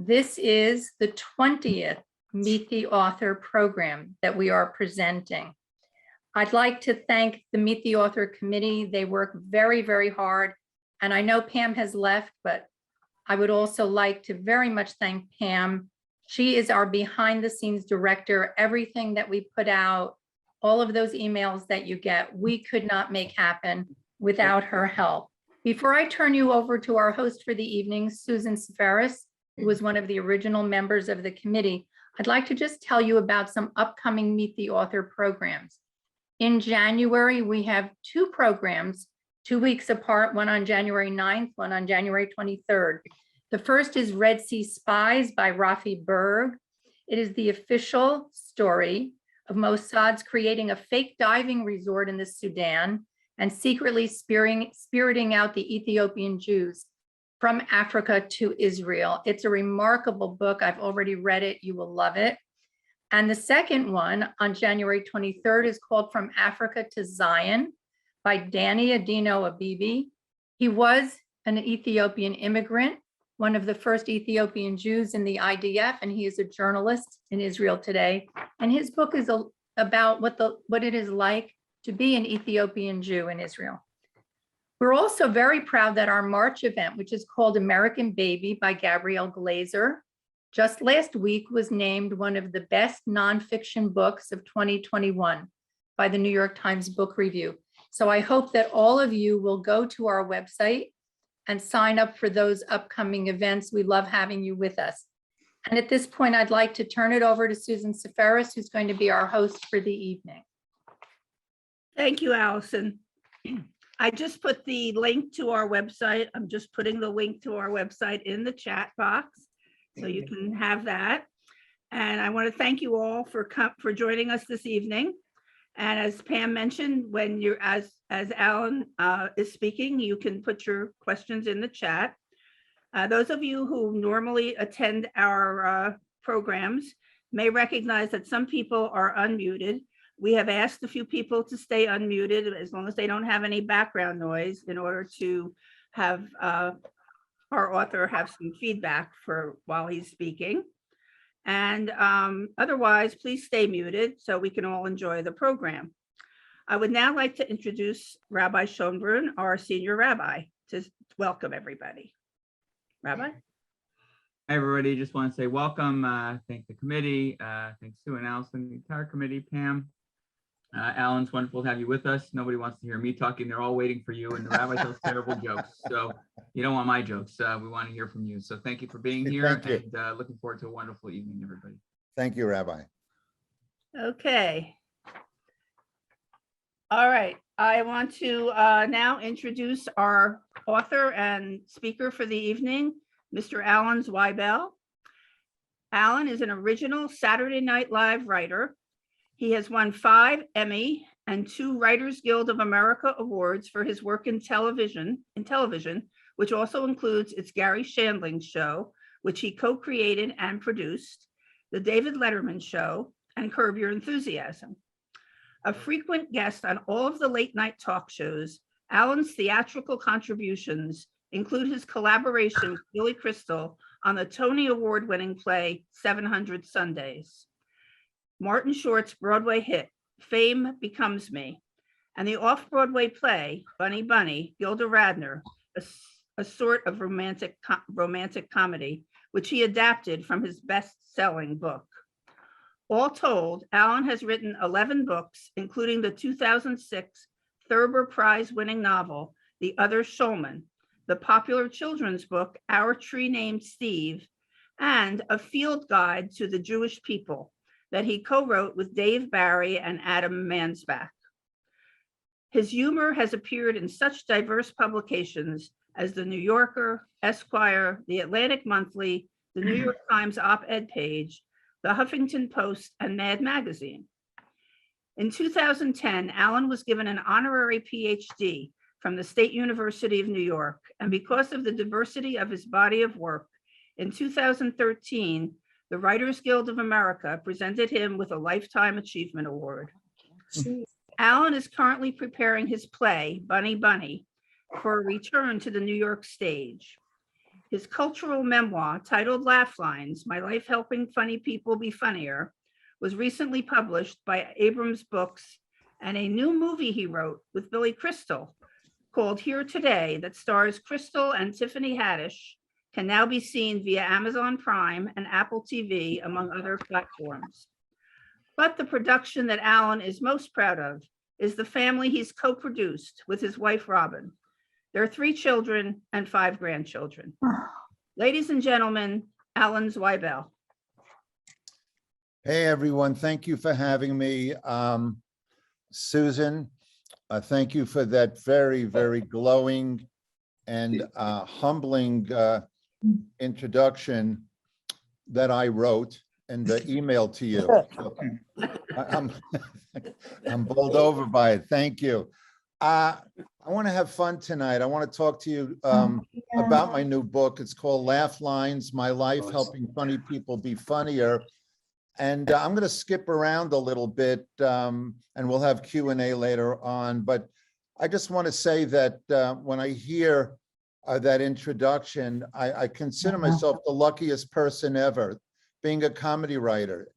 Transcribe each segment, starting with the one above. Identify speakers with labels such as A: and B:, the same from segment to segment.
A: This is the 20th Meet the Author program that we are presenting. I'd like to thank the Meet the Author committee. They work very, very hard. And I know Pam has left, but I would also like to very much thank Pam. She is our behind the scenes director. Everything that we put out, all of those emails that you get, we could not make happen without her help. Before I turn you over to our host for the evening, Susan Seferis, who was one of the original members of the committee, I'd like to just tell you about some upcoming Meet the Author programs. In January, we have two programs, 2 weeks apart, one on January 9th, one on January 23rd. The first is Red Sea Spies by Rafi Berg. It is the official story of Mossad's creating a fake diving resort in the Sudan and secretly spiriting out the Ethiopian Jews from Africa to Israel. It's a remarkable book. I've already read it. You will love it. And the second one on January 23rd is called From Africa to Zion by Danny Adino Abibi. He was an Ethiopian immigrant, one of the first Ethiopian Jews in the IDF, and he is a journalist in Israel today. And his book is about what it is like to be an Ethiopian Jew in Israel. We're also very proud that our March event, which is called American Baby by Gabrielle Glazer, just last week was named one of the best nonfiction books of 2021 by the New York Times Book Review. So I hope that all of you will go to our website and sign up for those upcoming events. We love having you with us. And at this point, I'd like to turn it over to Susan Seferis, who's going to be our host for the evening.
B: Thank you, Allison. I just put the link to our website. I'm just putting the link to our website in the chat box, so you can have that. And I want to thank you all for joining us this evening. And as Pam mentioned, when you're as Alan is speaking, you can put your questions in the chat. Those of you who normally attend our programs may recognize that some people are unmuted. We have asked a few people to stay unmuted as long as they don't have any background noise in order to have our author have some feedback for while he's speaking. And otherwise, please stay muted so we can all enjoy the program. I would now like to introduce Rabbi Schonbrun, our senior rabbi, to welcome everybody. Rabbi?
C: Hi, everybody. Just want to say welcome. Thank the committee. Thanks Sue and Allison, the entire committee, Pam. Alan, it's wonderful to have you with us. Nobody wants to hear me talking. They're all waiting for you, and the rabbi tells terrible jokes. So you don't want my jokes. We want to hear from you. So thank you for being here, and looking forward to a wonderful evening, everybody.
D: Thank you, Rabbi.
B: Okay. All right. I want to now introduce our author and speaker for the evening, Mr. Alan Zweibel. Alan is an original Saturday Night Live writer. He has won 5 Emmy and 2 Writers Guild of America awards for his work in television, which also includes It's Gary Shandling's Show, which he co-created and produced, The David Letterman Show, and Curb Your Enthusiasm. A frequent guest on all of the late night talk shows, Alan's theatrical contributions include his collaboration with Billy Crystal on the Tony Award-winning play 700 Sundays, Martin Short's Broadway hit, Fame Becomes Me, and the off-Broadway play, Bunny Bunny, Gilda Radner, a sort of romantic comedy, which he adapted from his best-selling book. All told, Alan has written 11 books, including the 2006 Thurber Prize-winning novel, The Other Shulman, the popular children's book, Our Tree Named Steve, and a field guide to the Jewish people that he co-wrote with Dave Barry and Adam Mansbach. His humor has appeared in such diverse publications as The New Yorker, Esquire, The Atlantic Monthly, the New York Times op-ed page, the Huffington Post, and Mad Magazine. In 2010, Alan was given an honorary PhD from the State University of New York, and because of the diversity of his body of work, in 2013, the Writers Guild of America presented him with a Lifetime Achievement Award. Alan is currently preparing his play, Bunny Bunny, for a return to the New York stage. His cultural memoir titled Laugh Lines, My Life Helping Funny People Be Funnier, was recently published by Abrams Books, and a new movie he wrote with Billy Crystal called Here Today that stars Crystal and Tiffany Haddish can now be seen via Amazon Prime and Apple TV, among other platforms. But the production that Alan is most proud of is the family he's co-produced with his wife, Robin. There are 3 children and 5 grandchildren. Ladies and gentlemen, Alan Zweibel.
D: Hey, everyone. Thank you for having me. Susan, thank you for that very, very glowing and humbling introduction that I wrote and emailed to you. I'm bowled over by it. Thank you. I want to have fun tonight. I want to talk to you about my new book. It's called Laugh Lines, My Life Helping Funny People Be Funnier. And I'm going to skip around a little bit and we'll have Q&A later on. But I just want to say that when I hear that introduction, I consider myself the luckiest person ever, being a comedy writer.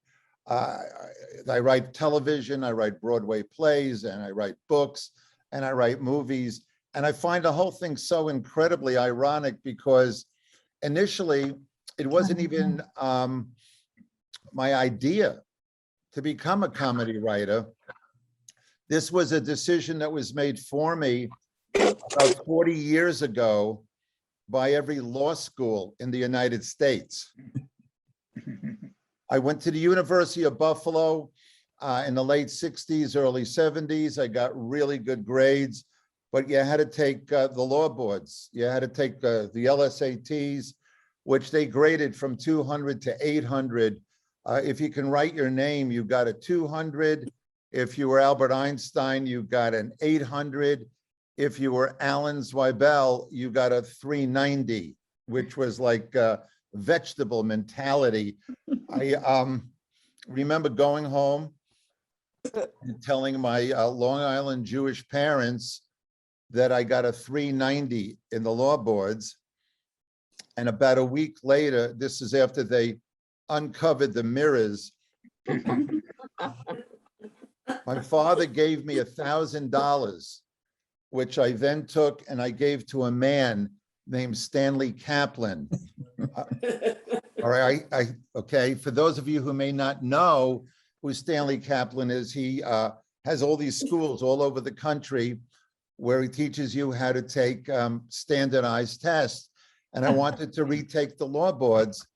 D: I write television, I write Broadway plays, and I write books, and I write movies. And I find the whole thing so incredibly ironic because initially it wasn't even my idea to become a comedy writer. This was a decision that was made for me about 40 years ago by every law school in the United States. I went to the University of Buffalo in the late 60s, early 70s. I got really good grades, but you had to take the law boards. You had to take the LSATs, which they graded from 200 to 800. If you can write your name, you got a 200. If you were Albert Einstein, you got an 800. If you were Alan Zweibel, you got a 390, which was like vegetable mentality. I remember going home and telling my Long Island Jewish parents that I got a 390 in the law boards. And about a week later, this is after they uncovered the mirrors. My father gave me $1,000, which I then took and I gave to a man named Stanley Kaplan. All right, okay, for those of you who may not know who Stanley Kaplan is, he has all these schools all over the country where he teaches you how to take standardized tests. And I wanted to retake the law boards.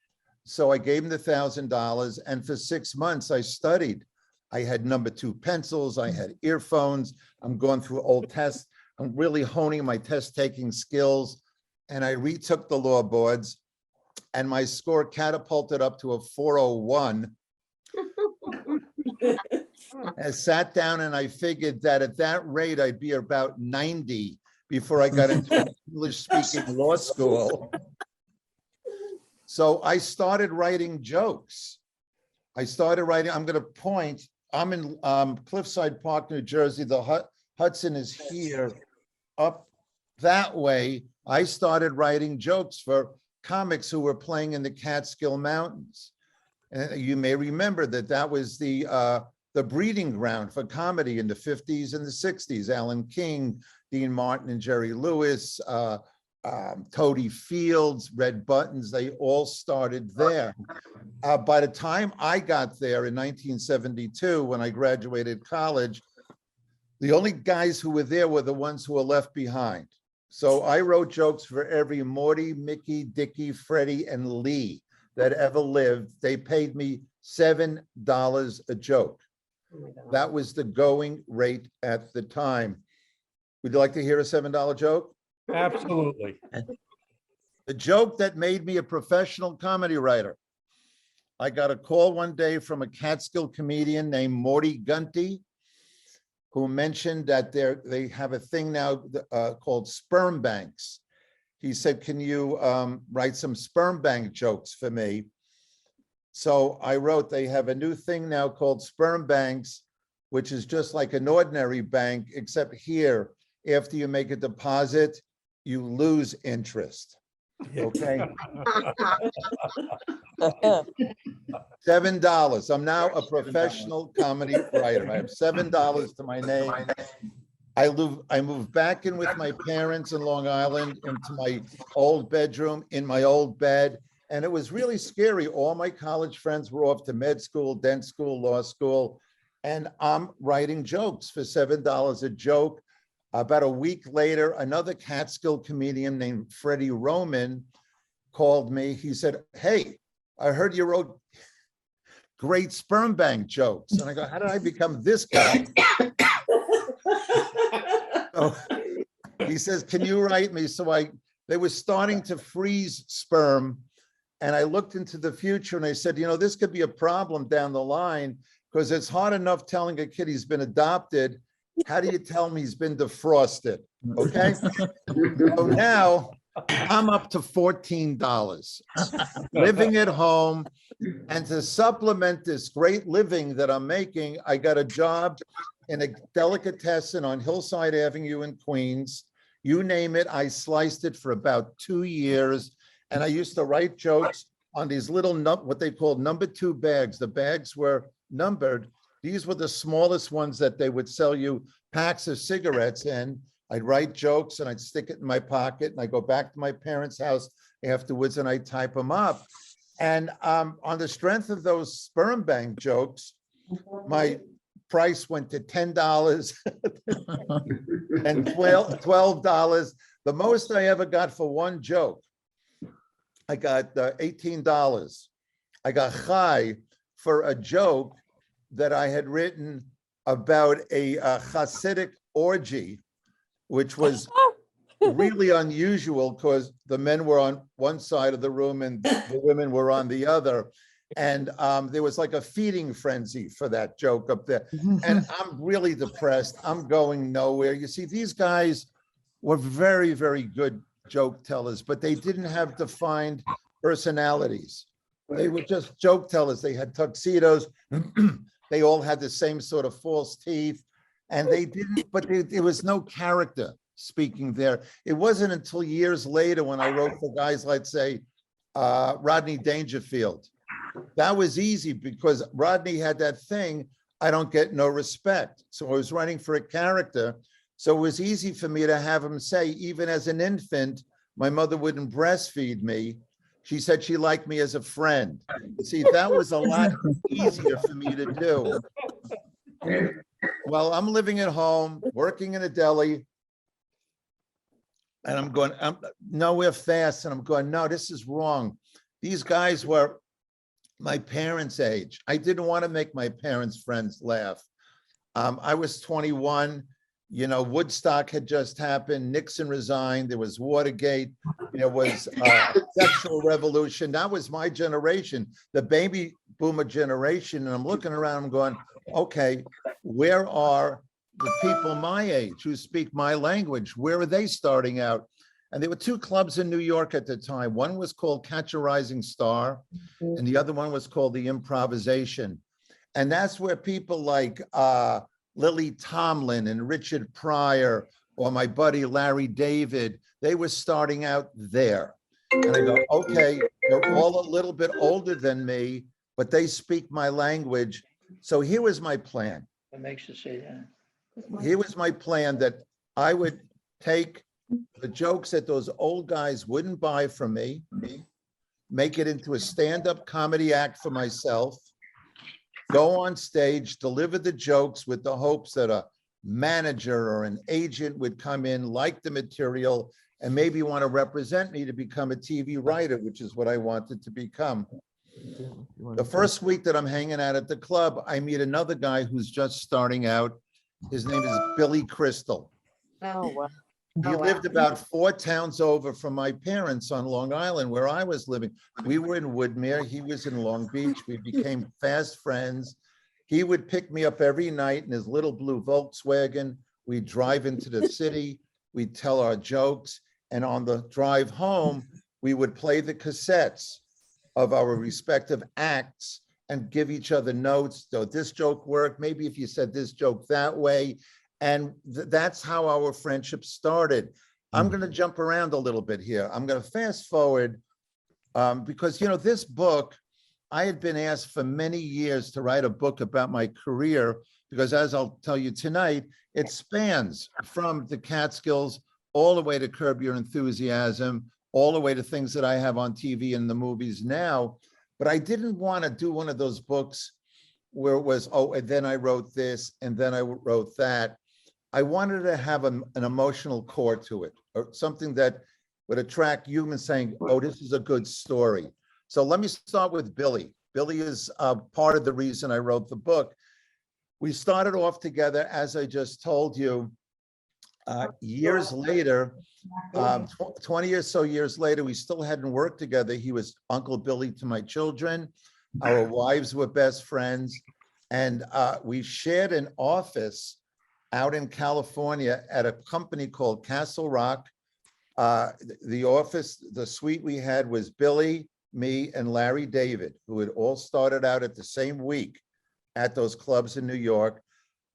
D: So I gave him the $1,000, and for 6 months I studied. I had number 2 pencils, I had earphones, I'm going through old tests, I'm really honing my test taking skills, and I retook the law boards, and my score catapulted up to a 401. I sat down and I figured that at that rate, I'd be about 90 before I got into an English-speaking law school. So I started writing jokes. I'm going to point, I'm in Cliffside Park, New Jersey. The Hudson is here. Up that way, I started writing jokes for comics who were playing in the Catskill Mountains. And you may remember that that was the breeding ground for comedy in the 50s and the 60s. Alan King, Dean Martin and Jerry Lewis, Toady Fields, Red Buttons, they all started there. By the time I got there in 1972, when I graduated college, the only guys who were there were the ones who were left behind. So I wrote jokes for every Morty, Mickey, Dickie, Freddie, and Lee that ever lived. They paid me $7 a joke. That was the going rate at the time. Would you like to hear a $7 joke?
E: Absolutely.
D: The joke that made me a professional comedy writer. I got a call one day from a Catskill comedian named Morty Gunty, who mentioned that they have a thing now called sperm banks. He said, can you write some sperm bank jokes for me? So I wrote, they have a new thing now called sperm banks, which is just like an ordinary bank, except here, after you make a deposit, you lose interest. Okay, $7. I'm now a professional comedy writer. I have $7 to my name. I moved back in with my parents in Long Island into my old bedroom in my old bed. And it was really scary. All my college friends were off to med school, dent school, law school. And I'm writing jokes for $7 a joke. About a week later, another Catskill comedian named Freddie Roman called me. He said, "Hey, I heard you wrote great sperm bank jokes." And I go, "How did I become this guy?" So he says, "Can you write me?" So they were starting to freeze sperm. And I looked into the future and I said, this could be a problem down the line because it's hard enough telling a kid he's been adopted. How do you tell him he's been defrosted? Okay. So now I'm up to $14 living at home. And to supplement this great living that I'm making, I got a job in a delicatessen on Hillside Avenue in Queens. You name it, I sliced it for about 2 years. And I used to write jokes on these little, what they called number 2 bags. The bags were numbered. These were the smallest ones that they would sell you packs of cigarettes in. I'd write jokes and I'd stick it in my pocket and I go back to my parents' house afterwards and I type them up. And on the strength of those sperm bank jokes, my price went to $10 and $12. The most I ever got for one joke, I got $18. I got high for a joke that I had written about a Hasidic orgy, which was really unusual because the men were on one side of the room and the women were on the other. And there was like a feeding frenzy for that joke up there. And I'm really depressed. I'm going nowhere. You see, these guys were very, very good joke tellers, but they didn't have defined personalities. They were just joke tellers. They had tuxedos. They all had the same sort of false teeth. And they didn't, but there was no character speaking there. It wasn't until years later when I wrote for guys like, say, Rodney Dangerfield. That was easy because Rodney had that thing, I don't get no respect. So I was writing for a character. So it was easy for me to have him say, even as an infant, my mother wouldn't breastfeed me. She said she liked me as a friend. See, that was a lot easier for me to do. Well, I'm living at home, working in a deli, and I'm nowhere fast. And I'm going, no, this is wrong. These guys were my parents' age. I didn't want to make my parents' friends laugh. I was 21. Woodstock had just happened. Nixon resigned. There was Watergate. There was sexual revolution. That was my generation, the baby boomer generation. And I'm looking around, I'm going, okay, where are the people my age who speak my language? Where are they starting out? And there were 2 clubs in New York at the time. One was called Catch a Rising Star, and the other one was called The Improvisation. And that's where people like Lily Tomlin and Richard Pryor, or my buddy Larry David, they were starting out there. And I go, okay, they're all a little bit older than me, but they speak my language. So here was my plan.
E: What makes you say that?
D: Here was my plan, that I would take the jokes that those old guys wouldn't buy from me, make it into a stand-up comedy act for myself, go on stage, deliver the jokes with the hopes that a manager or an agent would come in, like the material, and maybe want to represent me to become a TV writer, which is what I wanted to become. The first week that I'm hanging out at the club, I meet another guy who's just starting out. His name is Billy Crystal.
F: Oh, wow.
D: He lived about 4 towns over from my parents on Long Island, where I was living. We were in Woodmere. He was in Long Beach. We became fast friends. He would pick me up every night in his little blue Volkswagen. We'd drive into the city. We'd tell our jokes. And on the drive home, we would play the cassettes of our respective acts and give each other notes. So this joke worked. Maybe if you said this joke that way. And that's how our friendship started. I'm going to jump around a little bit here. I'm going to fast forward because, you know, this book, I had been asked for many years to write a book about my career because, as I'll tell you tonight, it spans from the Catskills all the way to Curb Your Enthusiasm, all the way to things that I have on TV and the movies now. But I didn't want to do one of those books where it was, oh, and then I wrote this, and then I wrote that. I wanted to have an emotional core to it, or something that would attract humans saying, oh, this is a good story. So let me start with Billy. Billy is part of the reason I wrote the book. We started off together, as I just told you, years later, 20 or so years later, we still hadn't worked together. He was Uncle Billy to my children. Our wives were best friends. And we shared an office out in California at a company called Castle Rock. The office, the suite we had was Billy, me, and Larry David, who had all started out at the same week at those clubs in New York.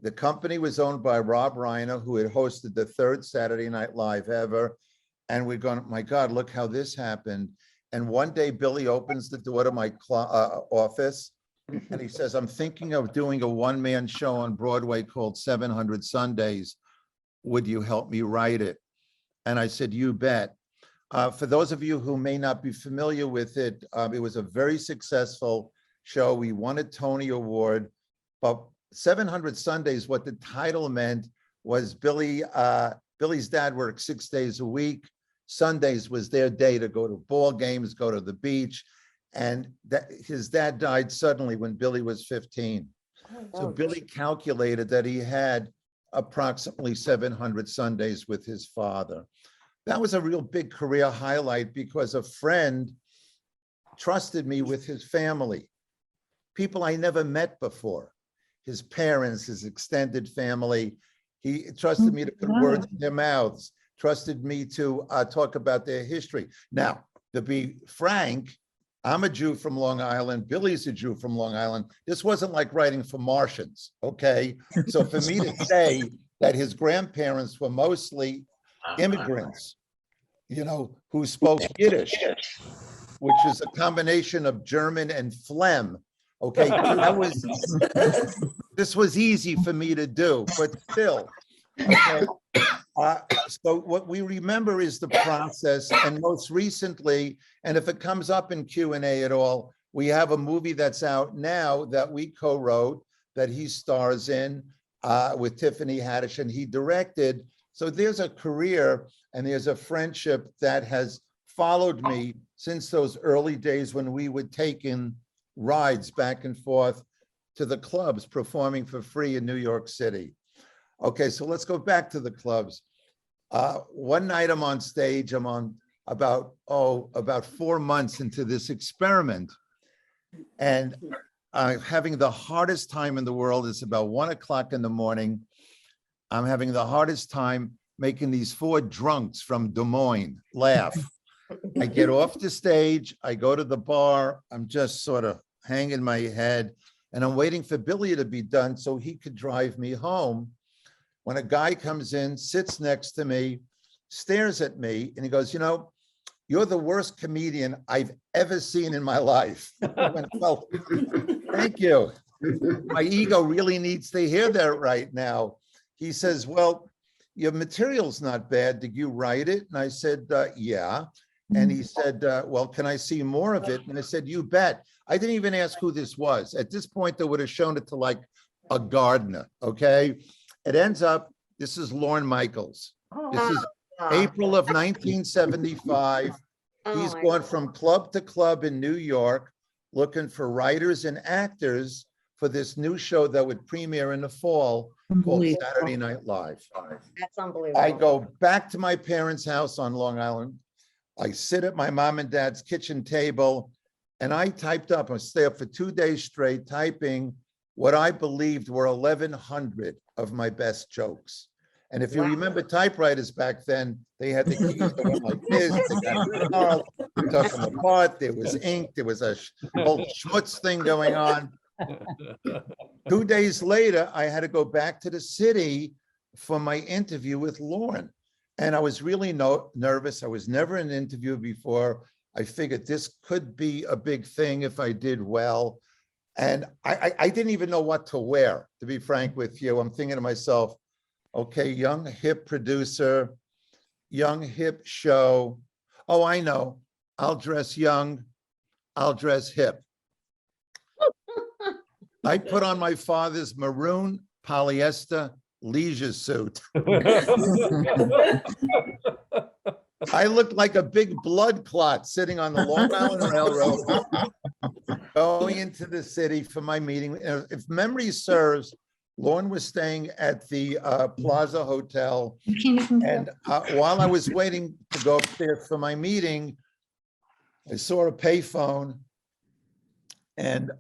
D: The company was owned by Rob Reiner, who had hosted the third Saturday Night Live ever. And we're going, my God, look how this happened. And one day, Billy opens the door to my office, and he says, I'm thinking of doing a one-man show on Broadway called 700 Sundays. Would you help me write it? And I said, you bet. For those of you who may not be familiar with it, it was a very successful show. We won a Tony Award, but 700 Sundays, what the title meant was Billy's dad worked 6 days a week. Sundays was their day to go to ball games, go to the beach. And his dad died suddenly when Billy was 15. So Billy calculated that he had approximately 700 Sundays with his father. That was a real big career highlight because a friend trusted me with his family, people I never met before, his parents, his extended family. He trusted me to put words in their mouths, trusted me to talk about their history. Now, to be frank, I'm a Jew from Long Island. Billy's a Jew from Long Island. This wasn't like writing for Martians, okay? So for me to say that his grandparents were mostly immigrants, you know, who spoke Yiddish, which is a combination of German and phlegm, okay? This was easy for me to do, but still, okay? So what we remember is the process, and most recently, and if it comes up in Q&A at all, we have a movie that's out now that we co-wrote that he stars in with Tiffany Haddish, and he directed. So there's a career and there's a friendship that has followed me since those early days when we would take in rides back and forth to the clubs performing for free in New York City. Okay, so let's go back to the clubs. One night I'm on stage, I'm on about 4 months into this experiment, and I'm having the hardest time in the world. It's about 1 o'clock in the morning. I'm having the hardest time making these 4 drunks from Des Moines laugh. I get off the stage, I go to the bar, I'm just sort of hanging my head, and I'm waiting for Billy to be done so he could drive me home. When a guy comes in, sits next to me, stares at me, and he goes, you know, you're the worst comedian I've ever seen in my life. I went, well, thank you. My ego really needs to hear that right now. He says, well, your material's not bad. Did you write it? And I said, yeah. And he said, well, can I see more of it? And I said, you bet. I didn't even ask who this was. At this point, they would have shown it to like a gardener, okay? It ends up, this is Lorne Michaels. This is April of 1975. He's gone from club to club in New York looking for writers and actors for this new show that would premiere in the fall called Saturday Night Live.
E: That's unbelievable.
D: I go back to my parents' house on Long Island. I sit at my mom and dad's kitchen table, and I typed up, I stay up for 2 days straight typing what I believed were 1,100 of my best jokes. And if you remember typewriters back then, they had the keys that went like this, they took them apart, there was ink, there was a whole schmutz thing going on. 2 days later, I had to go back to the city for my interview with Lorne. And I was really nervous. I was never in an interview before. I figured this could be a big thing if I did well. And I didn't even know what to wear, to be frank with you. I'm thinking to myself, okay, young, hip producer, young, hip show. Oh, I know. I'll dress young. I'll dress hip. I put on my father's maroon polyester leisure suit. I looked like a big blood clot sitting on the Long Island Railroad, going into the city for my meeting. If memory serves, Lauren was staying at the Plaza Hotel. And while I was waiting to go upstairs for my meeting, I saw a payphone. And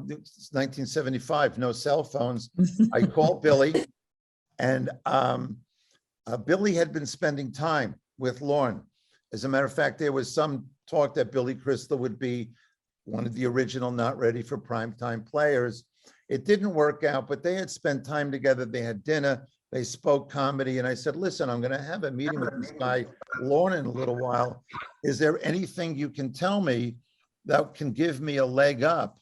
D: it's 1975, no cell phones. I called Billy, and Billy had been spending time with Lauren. As a matter of fact, there was some talk that Billy Crystal would be one of the original Not Ready for Primetime players. It didn't work out, but they had spent time together. They had dinner. They spoke comedy. And I said, listen, I'm going to have a meeting with this guy, Lauren, in a little while. Is there anything you can tell me that can give me a leg up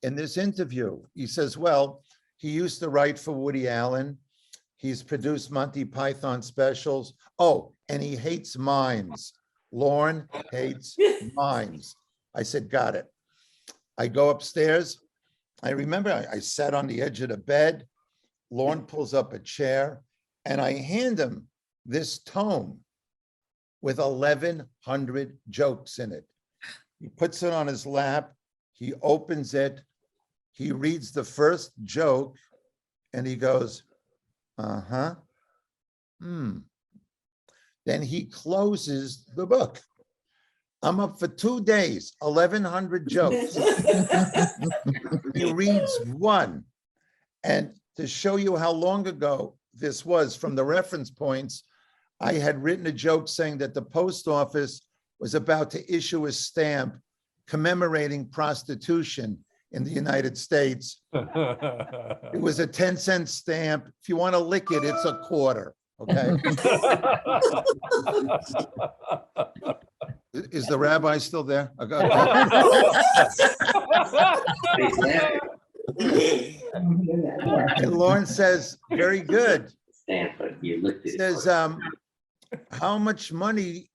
D: in this interview? He says, well, he used to write for Woody Allen. He's produced Monty Python specials. Oh, and he hates mimes. Lauren hates mimes. I said, got it. I go upstairs. I remember I sat on the edge of the bed. Lauren pulls up a chair and I hand him this tome with 1,100 jokes in it. He puts it on his lap. He opens it. He reads the first joke and he goes, uh-huh. Then he closes the book. I'm up for 2 days, 1,100 jokes. He reads one. And to show you how long ago this was from the reference points, I had written a joke saying that the post office was about to issue a stamp commemorating prostitution in the United States. It was a 10-cent stamp. If you want to lick it, it's a quarter, okay? Is the rabbi still there? Okay. And Lauren says, very good. Says, how much money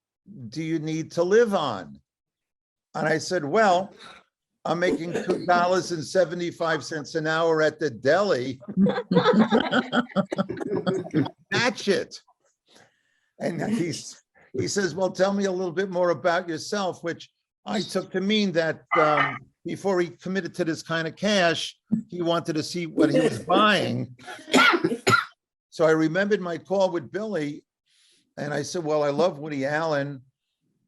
D: do you need to live on? And I said, well, I'm making $2.75 an hour at the deli. Match it. And he says, well, tell me a little bit more about yourself, which I took to mean that before he committed to this kind of cash, he wanted to see what he was buying. So I remembered my call with Billy, and I said, well, I love Woody Allen,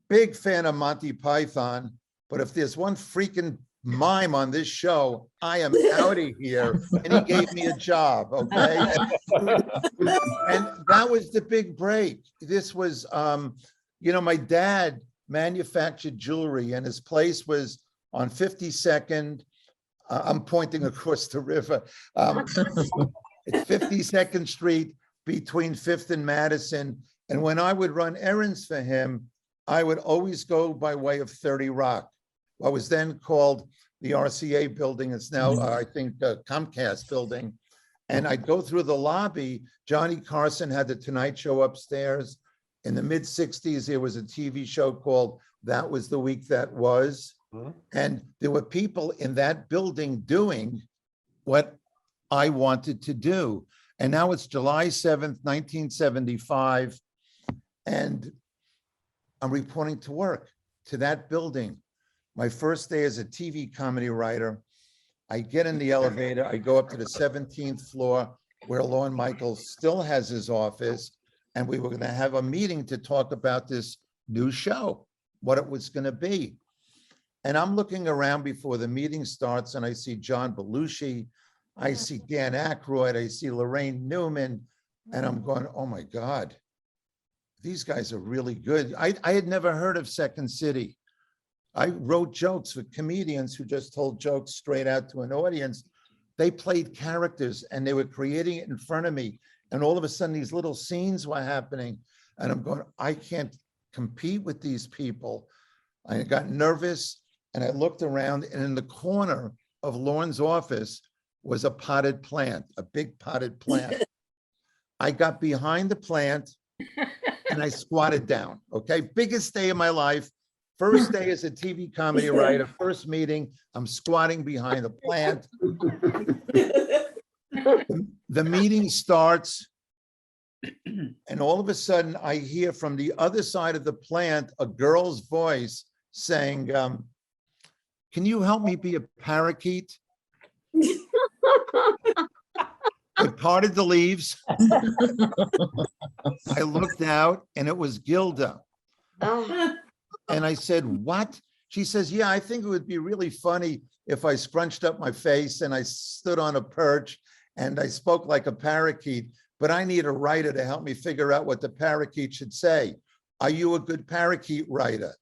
D: big fan of Monty Python, but if there's one freaking mime on this show, I am out of here. And he gave me a job, okay? And that was the big break. This was, my dad manufactured jewelry, and his place was on 52nd. I'm pointing across the river. It's 52nd Street between 5th and Madison. And when I would run errands for him, I would always go by way of 30 Rock. What was then called the RCA building. It's now, I think, the Comcast building. And I'd go through the lobby. Johnny Carson had the Tonight Show upstairs. In the mid-60s, there was a TV show called That Was the Week That Was. And there were people in that building doing what I wanted to do. And now it's July 7th, 1975. And I'm reporting to work to that building. My first day as a TV comedy writer, I get in the elevator, I go up to the 17th floor where Lorne Michaels still has his office. And we were going to have a meeting to talk about this new show, what it was going to be. And I'm looking around before the meeting starts, and I see John Belushi, I see Dan Aykroyd, I see Lorraine Newman, and I'm going, oh my God, these guys are really good. I had never heard of Second City. I wrote jokes for comedians who just told jokes straight out to an audience. They played characters and they were creating it in front of me. And all of a sudden, these little scenes were happening. And I'm going, I can't compete with these people. I got nervous and I looked around, and in the corner of Lauren's office was a potted plant, a big potted plant. I got behind the plant and I squatted down. Okay. Biggest day of my life. First day as a TV comedy writer, first meeting, I'm squatting behind the plant. The meeting starts, and all of a sudden I hear from the other side of the plant a girl's voice saying, can you help me be a parakeet? I parted the leaves. I looked out and it was Gilda. And I said, what? She says, yeah, I think it would be really funny if I scrunched up my face and I stood on a perch and I spoke like a parakeet, but I need a writer to help me figure out what the parakeet should say. Are you a good parakeet writer?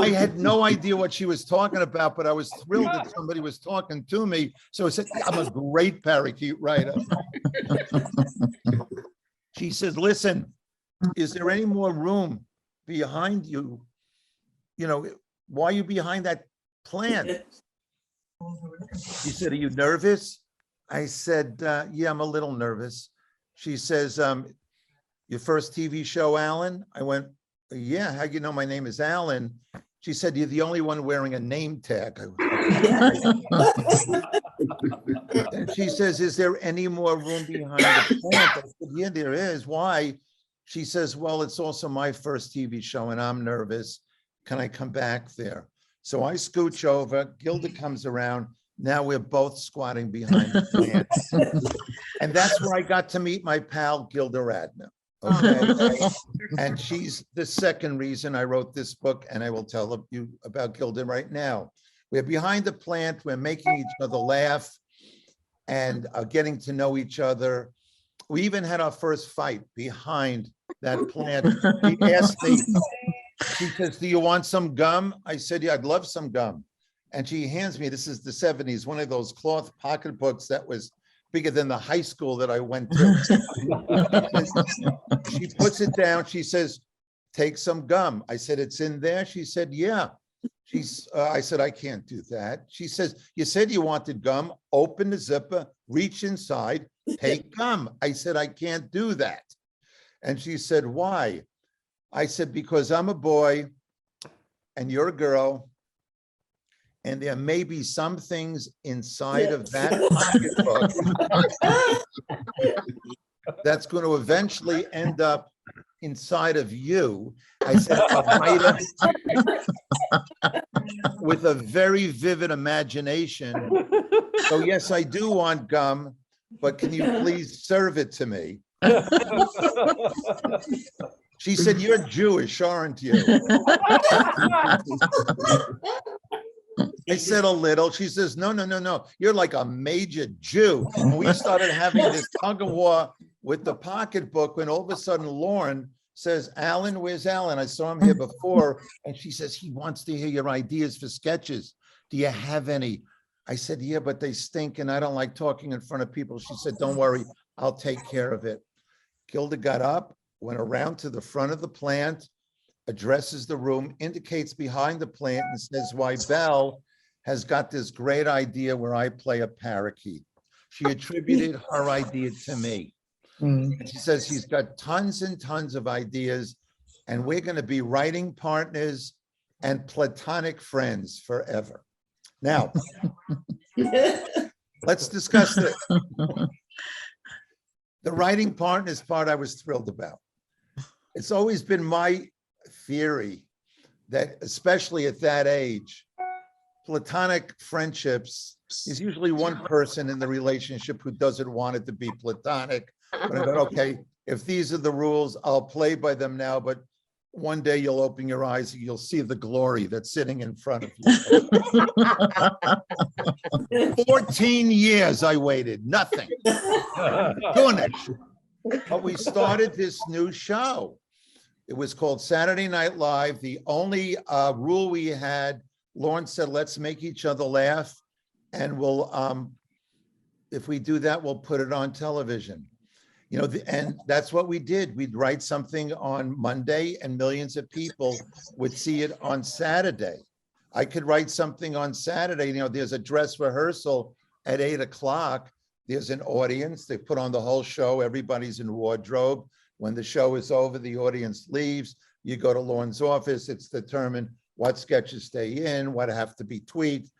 D: I had no idea what she was talking about, but I was thrilled that somebody was talking to me. So I said, I'm a great parakeet writer. She says, listen, is there any more room behind you? You know, why are you behind that plant? She said, are you nervous? I said, yeah, I'm a little nervous. She says, your first TV show, Alan? I went, yeah, how do you know my name is Alan? She said, you're the only one wearing a name tag. And she says, is there any more room behind the plant? I said, yeah, there is. Why? She says, well, it's also my first TV show and I'm nervous. Can I come back there? So I scooch over, Gilda comes around. Now we're both squatting behind the plant. And that's where I got to meet my pal, Gilda Radner. Okay. And she's the second reason I wrote this book, and I will tell you about Gilda right now. We're behind the plant, we're making each other laugh and getting to know each other. We even had our first fight behind that plant. She asked me, she says, do you want some gum? I said, yeah, I'd love some gum. And she hands me, this is the 70s, one of those cloth pocketbooks that was bigger than the high school that I went to. She puts it down. She says, take some gum. I said, it's in there. She said, yeah. I said, I can't do that. She says, you said you wanted gum. Open the zipper, reach inside, take gum. I said, I can't do that. And she said, why? I said, because I'm a boy and you're a girl. And there may be some things inside of that pocketbook that's going to eventually end up inside of you. I said, a writer with a very vivid imagination. So yes, I do want gum, but can you please serve it to me? She said, you're Jewish, aren't you? I said a little. She says, no, no, no, no. You're like a major Jew. And we started having this tug of war with the pocketbook when all of a sudden Lauren says, Alan, where's Alan? I saw him here before. And she says, he wants to hear your ideas for sketches. Do you have any? I said, yeah, but they stink and I don't like talking in front of people. She said, don't worry, I'll take care of it. Gilda got up, went around to the front of the plant, addresses the room, indicates behind the plant and says, Zweibel has got this great idea where I play a parakeet. She attributed her idea to me. And she says she's got tons and tons of ideas and we're going to be writing partners and platonic friends forever. Now, let's discuss this. The writing partners part I was thrilled about. It's always been my theory that, especially at that age, platonic friendships is usually one person in the relationship who doesn't want it to be platonic. But I thought, okay, if these are the rules, I'll play by them now, but one day you'll open your eyes and you'll see the glory that's sitting in front of you. 14 years I waited, nothing. Doing it. But we started this new show. It was called Saturday Night Live. The only rule we had, Lauren said, let's make each other laugh. And we'll, if we do that, we'll put it on television. And that's what we did. We'd write something on Monday and millions of people would see it on Saturday. I could write something on Saturday, there's a dress rehearsal at 8 o'clock. There's an audience, they put on the whole show, everybody's in wardrobe. When the show is over, the audience leaves. You go to Lauren's office, it's determined what sketches stay in, what have to be tweaked,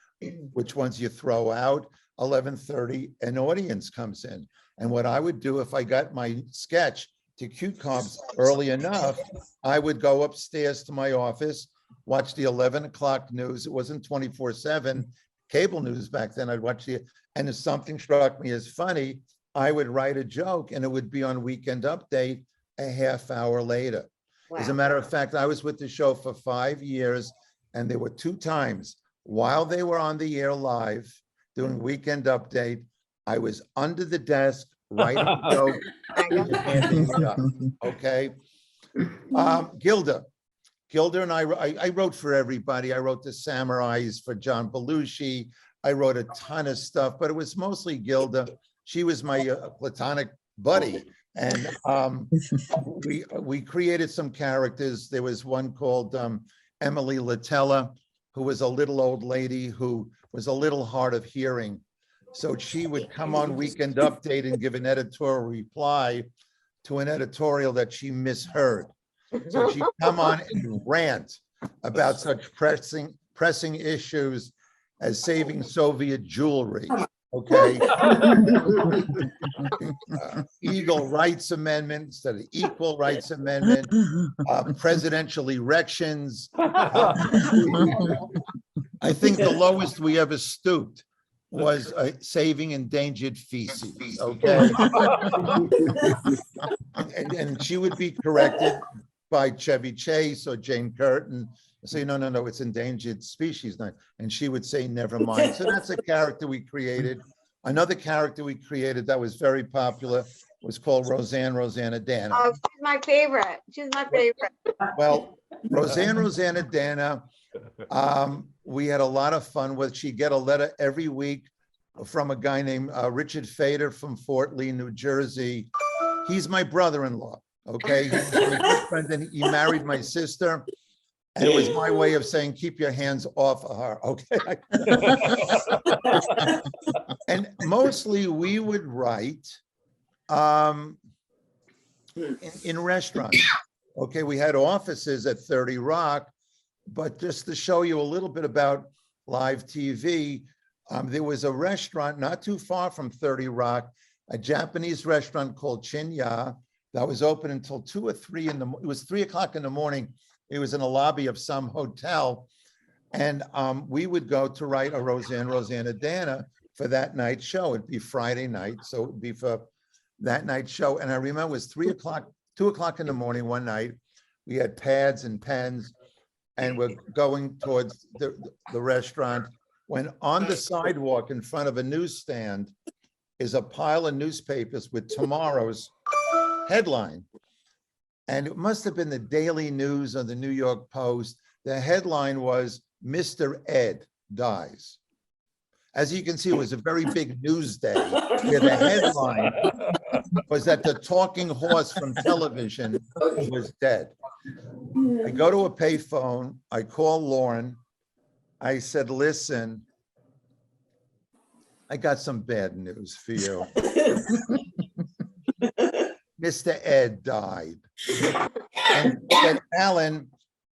D: which ones you throw out. 11:30, an audience comes in. And what I would do if I got my sketch to Cute Comps early enough, I would go upstairs to my office, watch the 11 o'clock news. It wasn't 24/7 cable news back then. I'd watch and if something struck me as funny, I would write a joke and it would be on Weekend Update a half hour later. As a matter of fact, I was with the show for 5 years, and there were 2 times while they were on the air live doing Weekend Update, I was under the desk writing a joke and handing it up. Okay. Gilda and I wrote for everybody. I wrote the Samurais for John Belushi. I wrote a ton of stuff, but it was mostly Gilda. She was my platonic buddy. And we created some characters. There was one called Emily Latella, who was a little old lady who was a little hard of hearing. So she would come on Weekend Update and give an editorial reply to an editorial that she misheard. So she'd come on and rant about such pressing issues as saving Soviet jewelry. Okay. Equal Rights Amendment instead of Equal Rights Amendment, presidential erections. I think the lowest we ever stooped was saving endangered feces. Okay. And she would be corrected by Chevy Chase or Jane Curtin. Say, no, it's endangered species. And she would say, never mind. So that's a character we created. Another character we created that was very popular was called Roseanna Dana.
E: Oh, she's my favorite. She's my favorite.
D: Well, Roseanna Dana, we had a lot of fun with. She'd get a letter every week from a guy named Richard Fader from Fort Lee, New Jersey. He's my brother-in-law, okay? He's my good friend, and he married my sister. And it was my way of saying, keep your hands off of her, okay? And mostly we would write in restaurants. Okay, we had offices at 30 Rock, but just to show you a little bit about live TV, there was a restaurant not too far from 30 Rock, a Japanese restaurant called Chinya that was open until 2 or 3 it was 3 o'clock in the morning. It was in a lobby of some hotel. And we would go to write a Roseanna Dana for that night show. It'd be Friday night. So it'd be for that night show. And I remember it was 2 o'clock in the morning one night. We had pads and pens and we're going towards the restaurant when on the sidewalk in front of a newsstand is a pile of newspapers with tomorrow's headline. And it must have been the Daily News or the New York Post. The headline was, Mr. Ed dies. As you can see, it was a very big news day where the headline was that the talking horse from television was dead. I go to a payphone, I call Lauren. I said, listen, I got some bad news for you. Mr. Ed died. And said, Alan,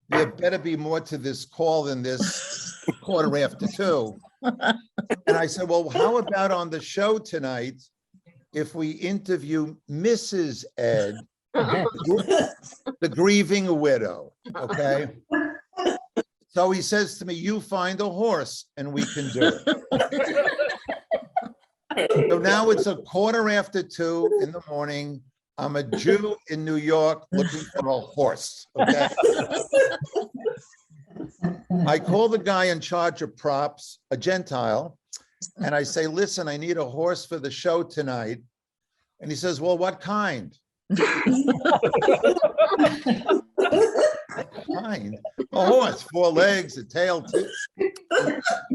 D: there better be more to this call than this 2:15. And I said, well, how about on the show tonight, if we interview Mrs. Ed, the grieving widow, okay? So he says to me, you find a horse and we can do it. So now it's 2:15 in the morning. I'm a Jew in New York looking for a horse, okay? I call the guy in charge of props, a Gentile, and I say, listen, I need a horse for the show tonight. And he says, well, what kind? Kind? A horse, 4 legs, a tail,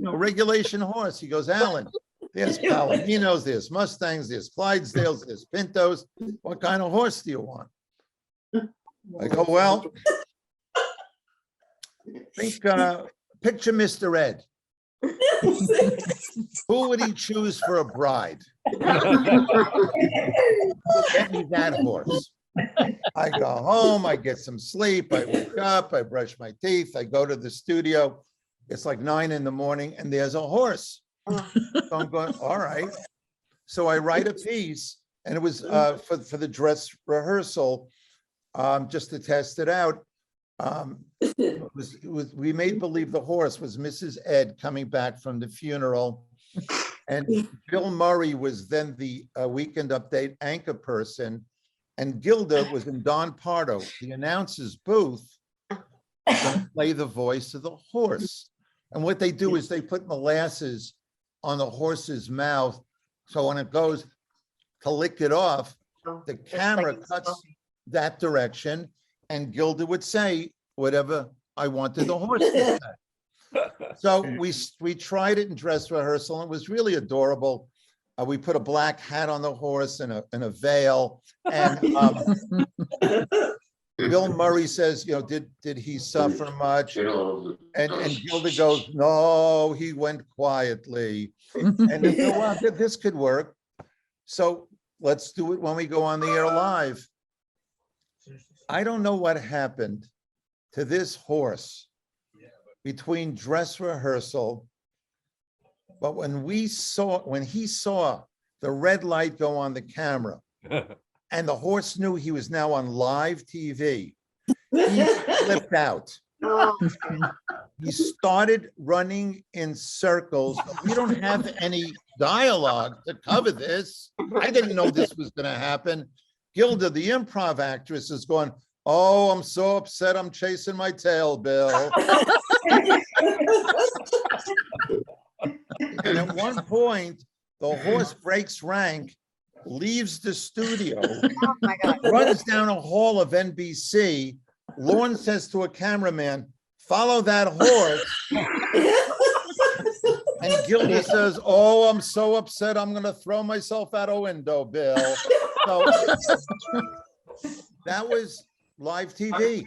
D: regulation horse. He goes, Alan, There's Palominos, there's Mustangs, there's Clydesdales, there's Pintos. What kind of horse do you want? I go, well, think, picture Mr. Ed. Who would he choose for a bride? Get me that horse. I go home, I get some sleep, I wake up, I brush my teeth, I go to the studio. It's like 9 in the morning and there's a horse. So I'm going, all right. So I write a piece and it was for the dress rehearsal, just to test it out. We made believe the horse was Mrs. Ed coming back from the funeral. And Bill Murray was then the Weekend Update anchor person. And Gilda was in Don Pardo, the announcer's booth, to play the voice of the horse. And what they do is they put molasses on the horse's mouth. So when it goes to lick it off, the camera cuts that direction and Gilda would say whatever I wanted the horse to say. So we tried it in dress rehearsal and it was really adorable. We put a black hat on the horse and a veil. And Bill Murray says, did he suffer much? And Gilda goes, no, he went quietly. And they go, well, this could work. So let's do it when we go on the air live. I don't know what happened to this horse between dress rehearsal, but when he saw the red light go on the camera and the horse knew he was now on live TV, he flipped out. He started running in circles. We don't have any dialogue to cover this. I didn't know this was going to happen. Gilda, the improv actress, is going, oh, I'm so upset I'm chasing my tail, Bill. And at one point, the horse breaks rank, leaves the studio,
E: Oh my God.
D: runs down a hall of NBC. Lorne says to a cameraman, follow that horse. And Gilda says, oh, I'm so upset, I'm gonna throw myself out a window, Bill. So that was live TV.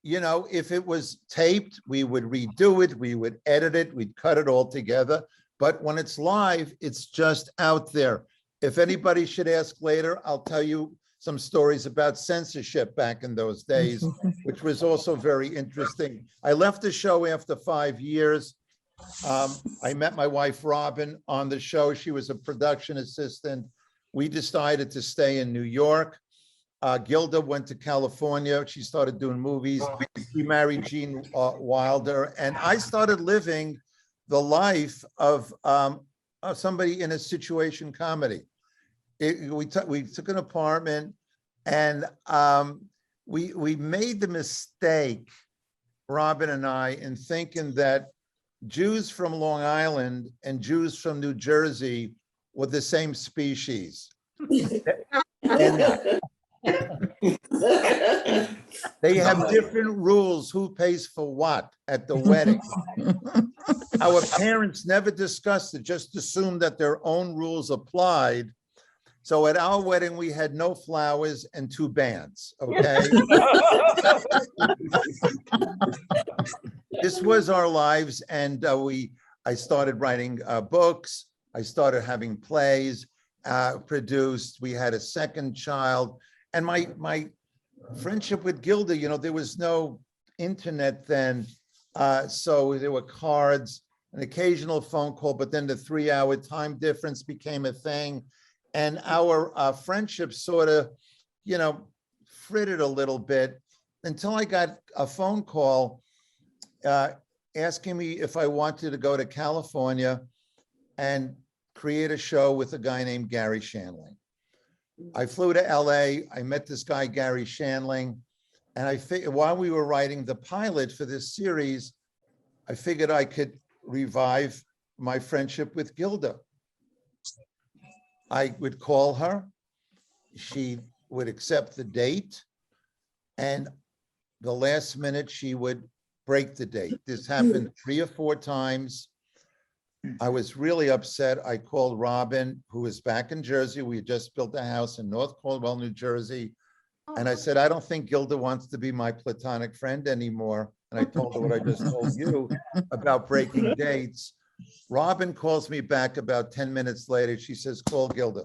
D: If it was taped, we would redo it, we would edit it, we'd cut it all together. But when it's live, it's just out there. If anybody should ask later, I'll tell you some stories about censorship back in those days, which was also very interesting. I left the show after 5 years. I met my wife, Robin, on the show. She was a production assistant. We decided to stay in New York. Gilda went to California. She started doing movies. She married Gene Wilder. And I started living the life of somebody in a situation comedy. We took an apartment and we made the mistake, Robin and I, in thinking that Jews from Long Island and Jews from New Jersey were the same species. And they have different rules, who pays for what at the wedding. Our parents never discussed it, just assumed that their own rules applied. So at our wedding, we had no flowers and 2 bands, okay? This was our lives, and I started writing books. I started having plays produced. We had a second child. And my friendship with Gilda, there was no internet then. So there were cards, an occasional phone call, but then the 3-hour time difference became a thing. And our friendship sort of, frittered a little bit until I got a phone call asking me if I wanted to go to California and create a show with a guy named Gary Shandling. I flew to LA. I met this guy, Gary Shandling. And while we were writing the pilot for this series, I figured I could revive my friendship with Gilda. I would call her. She would accept the date. And the last minute, she would break the date. This happened 3 or 4 times. I was really upset. I called Robin, who is back in Jersey. We had just built a house in North Caldwell, New Jersey. And I said, I don't think Gilda wants to be my platonic friend anymore. And I told her what I just told you about breaking dates. Robin calls me back about 10 minutes later. She says, call Gilda.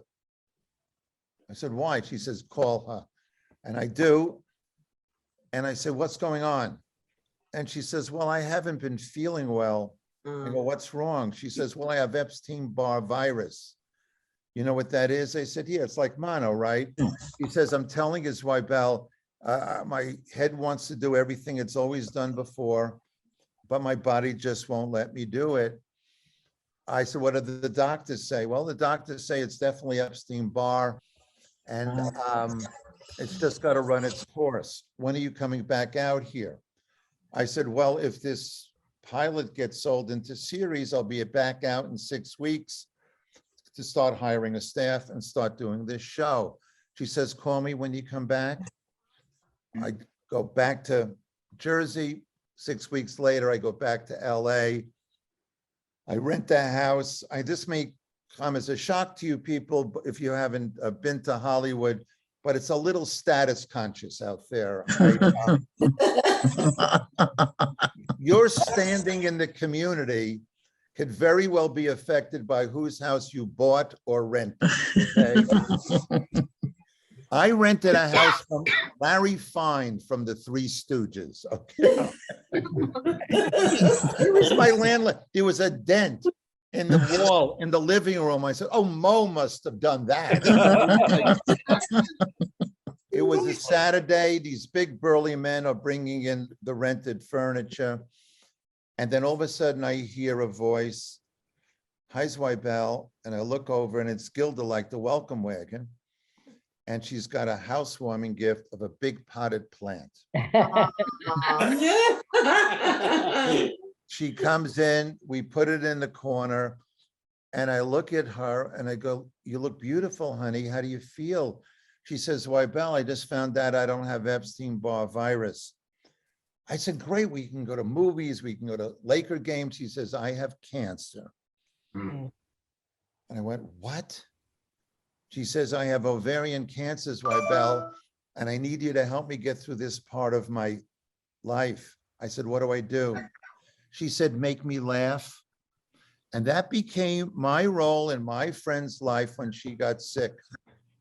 D: I said, why? She says, call her. And I do. And I said, what's going on? And she says, well, I haven't been feeling well. I go, what's wrong? She says, well, I have Epstein-Barr virus. You know what that is? I said, yeah, it's like mono, right? He says, I'm telling you, Zweibel, my head wants to do everything it's always done before, but my body just won't let me do it. I said, what do the doctors say? Well, the doctors say it's definitely Epstein-Barr, and it's just got to run its course. When are you coming back out here? I said, well, if this pilot gets sold into series, I'll be back out in 6 weeks to start hiring a staff and start doing this show. She says, call me when you come back. I go back to Jersey. 6 weeks later, I go back to LA. I rent a house. This may come as a shock to you people if you haven't been to Hollywood, but it's a little status conscious out there. Your standing in the community could very well be affected by whose house you bought or rented. Okay? I rented a house from Larry Fine from the Three Stooges. Okay. He was my landlord. There was a dent in the wall in the living room. I said, oh, Mo must have done that. It was a Saturday. These big burly men are bringing in the rented furniture. And then all of a sudden I hear a voice, hi, Zweibel. And I look over and it's Gilda, like the welcome wagon. And she's got a housewarming gift of a big potted plant. She comes in, we put it in the corner, and I look at her and I go, you look beautiful, honey. How do you feel? She says, Zweibel, I just found out I don't have Epstein-Barr virus. I said, great, we can go to movies, we can go to Laker games. She says, I have cancer. And I went, what? She says, I have ovarian cancer, Zweibel, and I need you to help me get through this part of my life. I said, what do I do? She said, make me laugh. And that became my role in my friend's life when she got sick.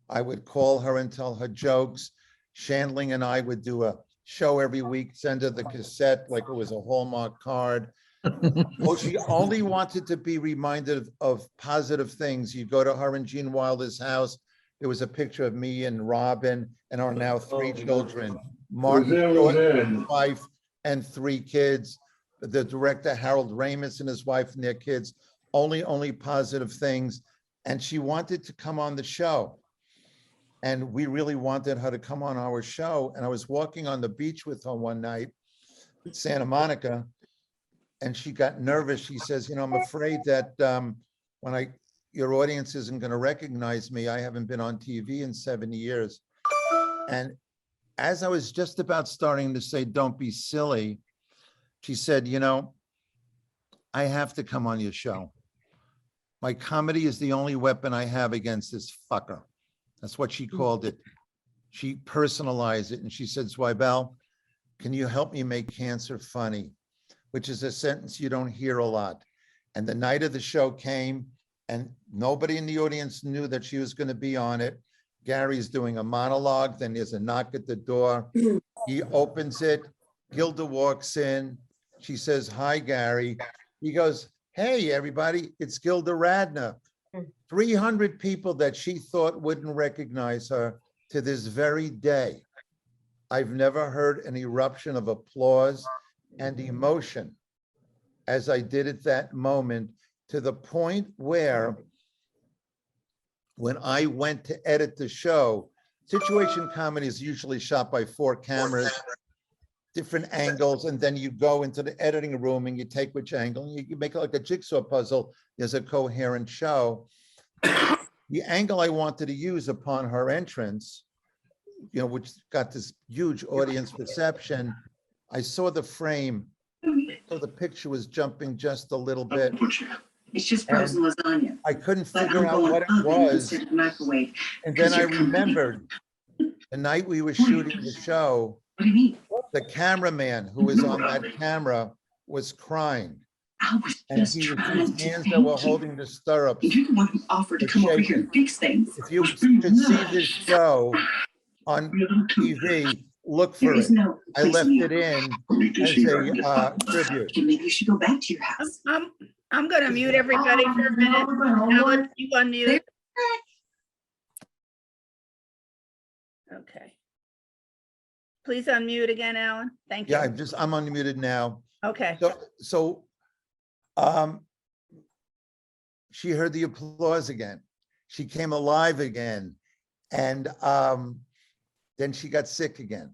D: I would call her and tell her jokes. Shandling and I would do a show every week, send her the cassette like it was a Hallmark card. Well, she only wanted to be reminded of positive things. You go to her and Gene Wilder's house. There was a picture of me and Robin and our now 3 children, Martin, wife, and 3 kids. The director, Harold Ramis, and his wife and their kids, only positive things. And she wanted to come on the show. And we really wanted her to come on our show. And I was walking on the beach with her one night in Santa Monica, and she got nervous. She says, you know, I'm afraid that when your audience isn't going to recognize me. I haven't been on TV in 7 years. And as I was just about starting to say, don't be silly, she said, you know, I have to come on your show. My comedy is the only weapon I have against this fucker. That's what she called it. She personalized it. And she said, Zweibel, can you help me make cancer funny? Which is a sentence you don't hear a lot. And the night of the show came and nobody in the audience knew that she was going to be on it. Gary's doing a monologue. Then there's a knock at the door. He opens it. Gilda walks in. She says, hi, Gary. He goes, hey, everybody, it's Gilda Radner. 300 people that she thought wouldn't recognize her to this very day. I've never heard an eruption of applause and emotion as I did at that moment, to the point where when I went to edit the show, situation comedy is usually shot by 4 cameras, different angles, and then you go into the editing room and you take which angle, and you make it like a jigsaw puzzle. There's a coherent show. The angle I wanted to use upon her entrance, you know, which got this huge audience reception, I saw the frame, so the picture was jumping just a little bit.
F: It's just frozen lasagna.
D: I couldn't
F: But
D: figure
F: I'm
D: out
F: going
D: what it
F: oven
D: was.
F: instead of microwave.
D: And then
F: 'cause
D: I
F: your company-
D: remembered the night we were
F: What do you
D: shooting the
F: mean?
D: show,
F: What do you mean?
D: the cameraman who was on that camera was crying.
F: I was
D: And
F: just
D: he was,
F: trying
D: his
F: to
D: hands that were
F: thank you.
D: holding the stirrups.
F: And you're the one who offered to
D: were
F: come over here
D: shaking.
F: and fix things.
D: If you
F: Which brings
D: could see
F: love.
D: this show on TV, look
F: There
D: for
F: is
D: it.
F: no
D: I
F: place
D: left
F: in
D: it
F: you.
D: in
F: I'll make this
D: as
F: here and get
D: a
F: fucking
D: tribute.
F: And maybe you should go back to your house.
B: I'm gonna mute everybody for a minute. Alan, you unmute. Okay. Please unmute again, Alan. Thank you.
D: Yeah, I'm unmuted now.
B: Okay.
D: So, she heard the applause again. She came alive again. And then she got sick again.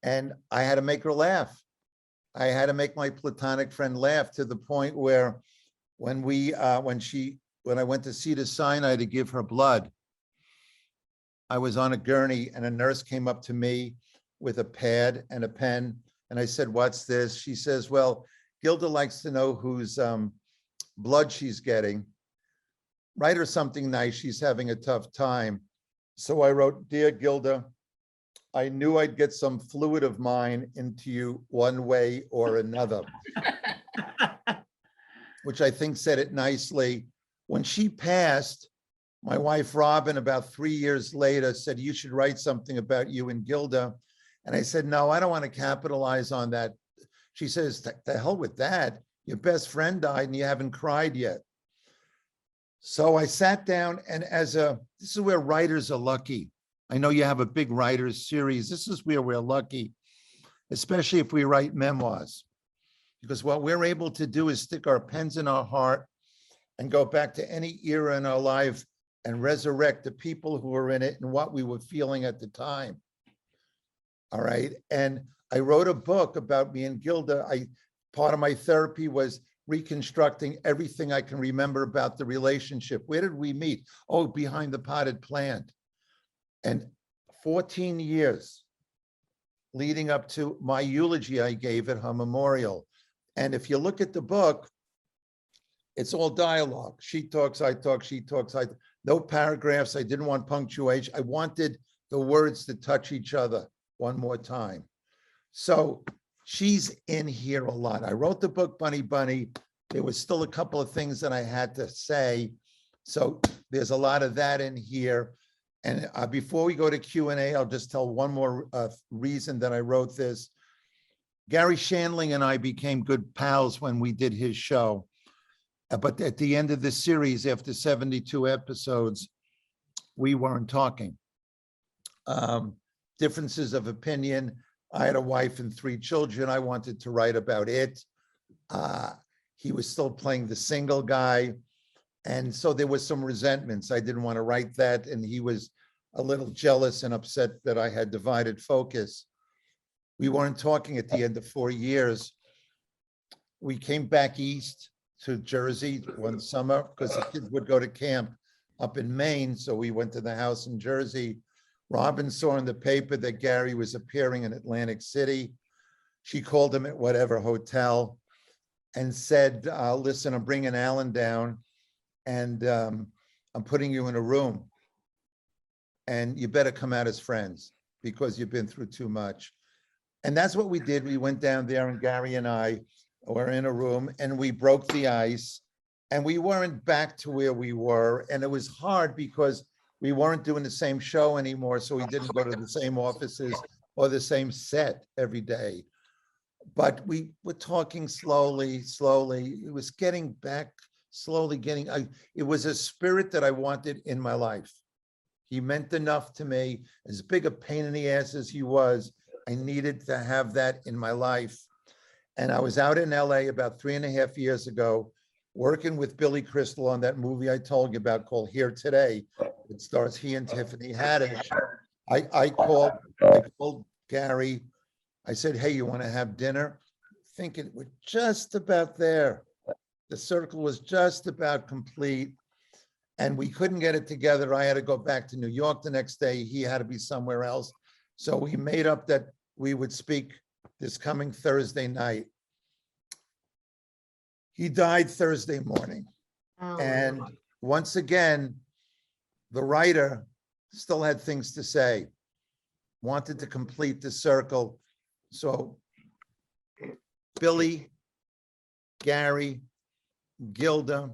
D: And I had to make her laugh. I had to make my platonic friend laugh to the point where when I went to Cedars-Sinai to give her blood, I was on a gurney and a nurse came up to me with a pad and a pen. And I said, "What's this?" She says, "Well, Gilda likes to know whose blood she's getting. Write her something nice. She's having a tough time." So I wrote, "Dear Gilda, I knew I'd get some fluid of mine into you one way or another," which I think said it nicely. When she passed, my wife, Robin, about 3 years later said, "You should write something about you and Gilda." And I said, "No, I don't want to capitalize on that." She says, "The hell with that. Your best friend died and you haven't cried yet." So I sat down and this is where writers are lucky. I know you have a big writers series. This is where we're lucky, especially if we write memoirs, because what we're able to do is stick our pens in our heart and go back to any era in our life and resurrect the people who were in it and what we were feeling at the time. All right. And I wrote a book about me and Gilda. Part of my therapy was reconstructing everything I can remember about the relationship. Where did we meet? Oh, behind the potted plant. And 14 years leading up to my eulogy I gave at her memorial. And if you look at the book, it's all dialogue. She talks, I talk, she talks, no paragraphs. I didn't want punctuation. I wanted the words to touch each other one more time. So she's in here a lot. I wrote the book, Bunny Bunny. There was still a couple of things that I had to say. So there's a lot of that in here. And before we go to Q&A, I'll just tell one more reason that I wrote this. Gary Shandling and I became good pals when we did his show. But at the end of the series, after 72 episodes, we weren't talking. Differences of opinion. I had a wife and 3 children. I wanted to write about it. He was still playing the single guy. And so there was some resentments. I didn't want to write that. And he was a little jealous and upset that I had divided focus. We weren't talking at the end of 4 years. We came back east to Jersey one summer because the kids would go to camp up in Maine. So we went to the house in Jersey. Robin saw in the paper that Gary was appearing in Atlantic City. She called him at whatever hotel and said, "Listen, I'm bringing Alan down and I'm putting you in a room and you better come out as friends because you've been through too much." And that's what we did. We went down there and Gary and I were in a room and we broke the ice and we weren't back to where we were. And it was hard because we weren't doing the same show anymore. So we didn't go to the same offices or the same set every day. But we were talking slowly. It was getting back, slowly getting, it was a spirit that I wanted in my life. He meant enough to me. As big a pain in the ass as he was, I needed to have that in my life. And I was out in LA about 3.5 years ago, working with Billy Crystal on that movie I told you about called Here Today. It stars he and Tiffany Haddish. I called Gary. I said, "Hey, you want to have dinner?" Thinking we're just about there. The circle was just about complete. And we couldn't get it together. I had to go back to New York the next day. He had to be somewhere else. So we made up that we would speak this coming Thursday night. He died Thursday morning.
E: Oh,
D: And once again, the writer still had things to say, wanted to complete the circle. So Billy, Gary, Gilda,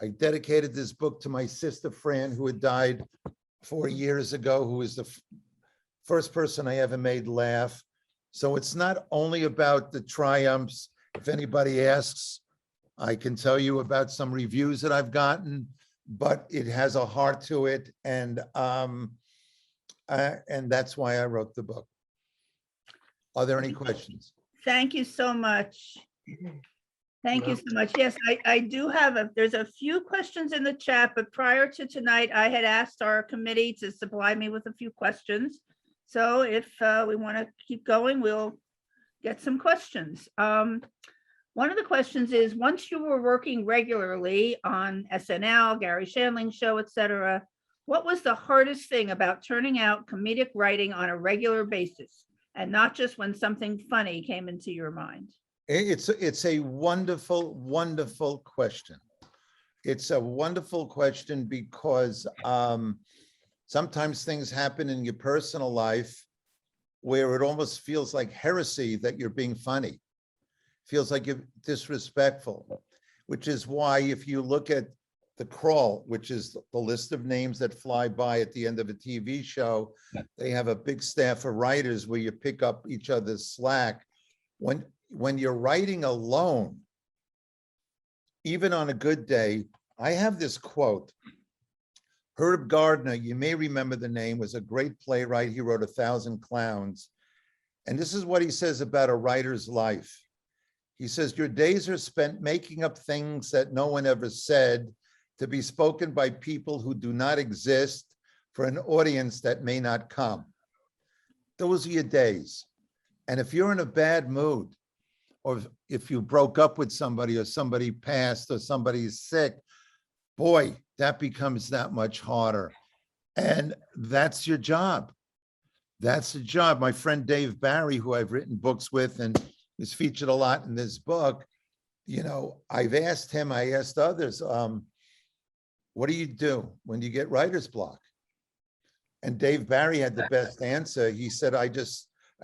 D: I dedicated this book to my sister Fran, who had died 4 years ago, who was the first person I ever made laugh. So it's not only about the triumphs. If anybody asks, I can tell you about some reviews that I've gotten, but it has a heart to it, and that's why I wrote the book. Are there any questions?
B: Thank you so much. Thank you so much. Yes, I do have there's a few questions in the chat, but prior to tonight, I had asked our committee to supply me with a few questions. So if we want to keep going, we'll get some questions. One of the questions is, once you were working regularly on SNL, Gary Shandling Show, etc., what was the hardest thing about turning out comedic writing on a regular basis, and not just when something funny came into your mind?
D: It's a wonderful, wonderful question. It's a wonderful question because sometimes things happen in your personal life where it almost feels like heresy that you're being funny. Feels like you're disrespectful, which is why if you look at the crawl, which is the list of names that fly by at the end of a TV show, they have a big staff of writers where you pick up each other's slack. When you're writing alone, even on a good day, I have this quote. Herb Gardner, you may remember the name, was a great playwright. He wrote 1,000 Clowns. And this is what he says about a writer's life. He says, your days are spent making up things that no one ever said, to be spoken by people who do not exist, for an audience that may not come. Those are your days. And if you're in a bad mood, or if you broke up with somebody, or somebody passed, or somebody's sick, boy, that becomes that much harder. And that's your job. That's the job. My friend Dave Barry, who I've written books with and is featured a lot in this book, you know, I've asked him, I asked others, what do you do when you get writer's block? And Dave Barry had the best answer. He said, I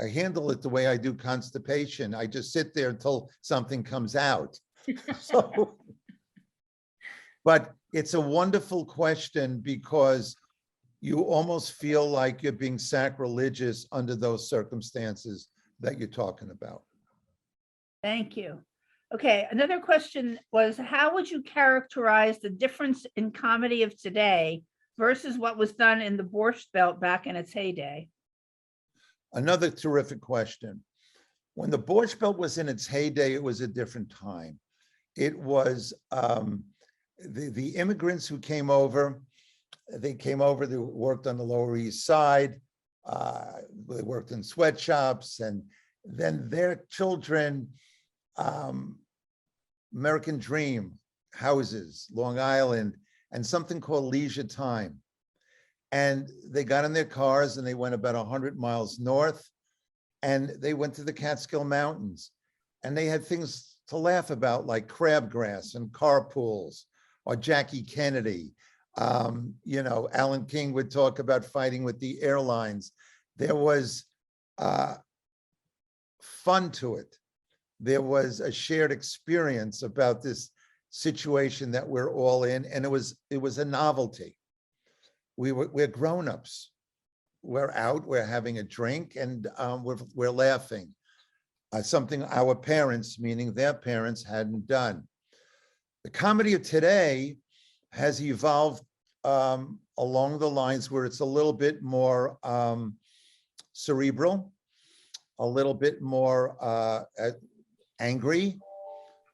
D: handle it the way I do constipation. I just sit there until something comes out. So, but it's a wonderful question because you almost feel like you're being sacrilegious under those circumstances that you're talking about.
B: Thank you. Okay, another question was, how would you characterize the difference in comedy of today versus what was done in the Borscht Belt back in its heyday?
D: Another terrific question. When the Borscht Belt was in its heyday, it was a different time. It was the immigrants who came over. They came over, they worked on the Lower East Side. They worked in sweatshops, and then their children, American Dream, houses, Long Island, and something called leisure time. And they got in their cars and they went about 100 miles north, and they went to the Catskill Mountains, and they had things to laugh about like crabgrass and carpools, or Jackie Kennedy. You know, Alan King would talk about fighting with the airlines. There was fun to it. There was a shared experience about this situation that we're all in, and it was a novelty. We're grown-ups. We're out, we're having a drink, and we're laughing. Something our parents, meaning their parents, hadn't done. The comedy of today has evolved along the lines where it's a little bit more cerebral, a little bit more angry,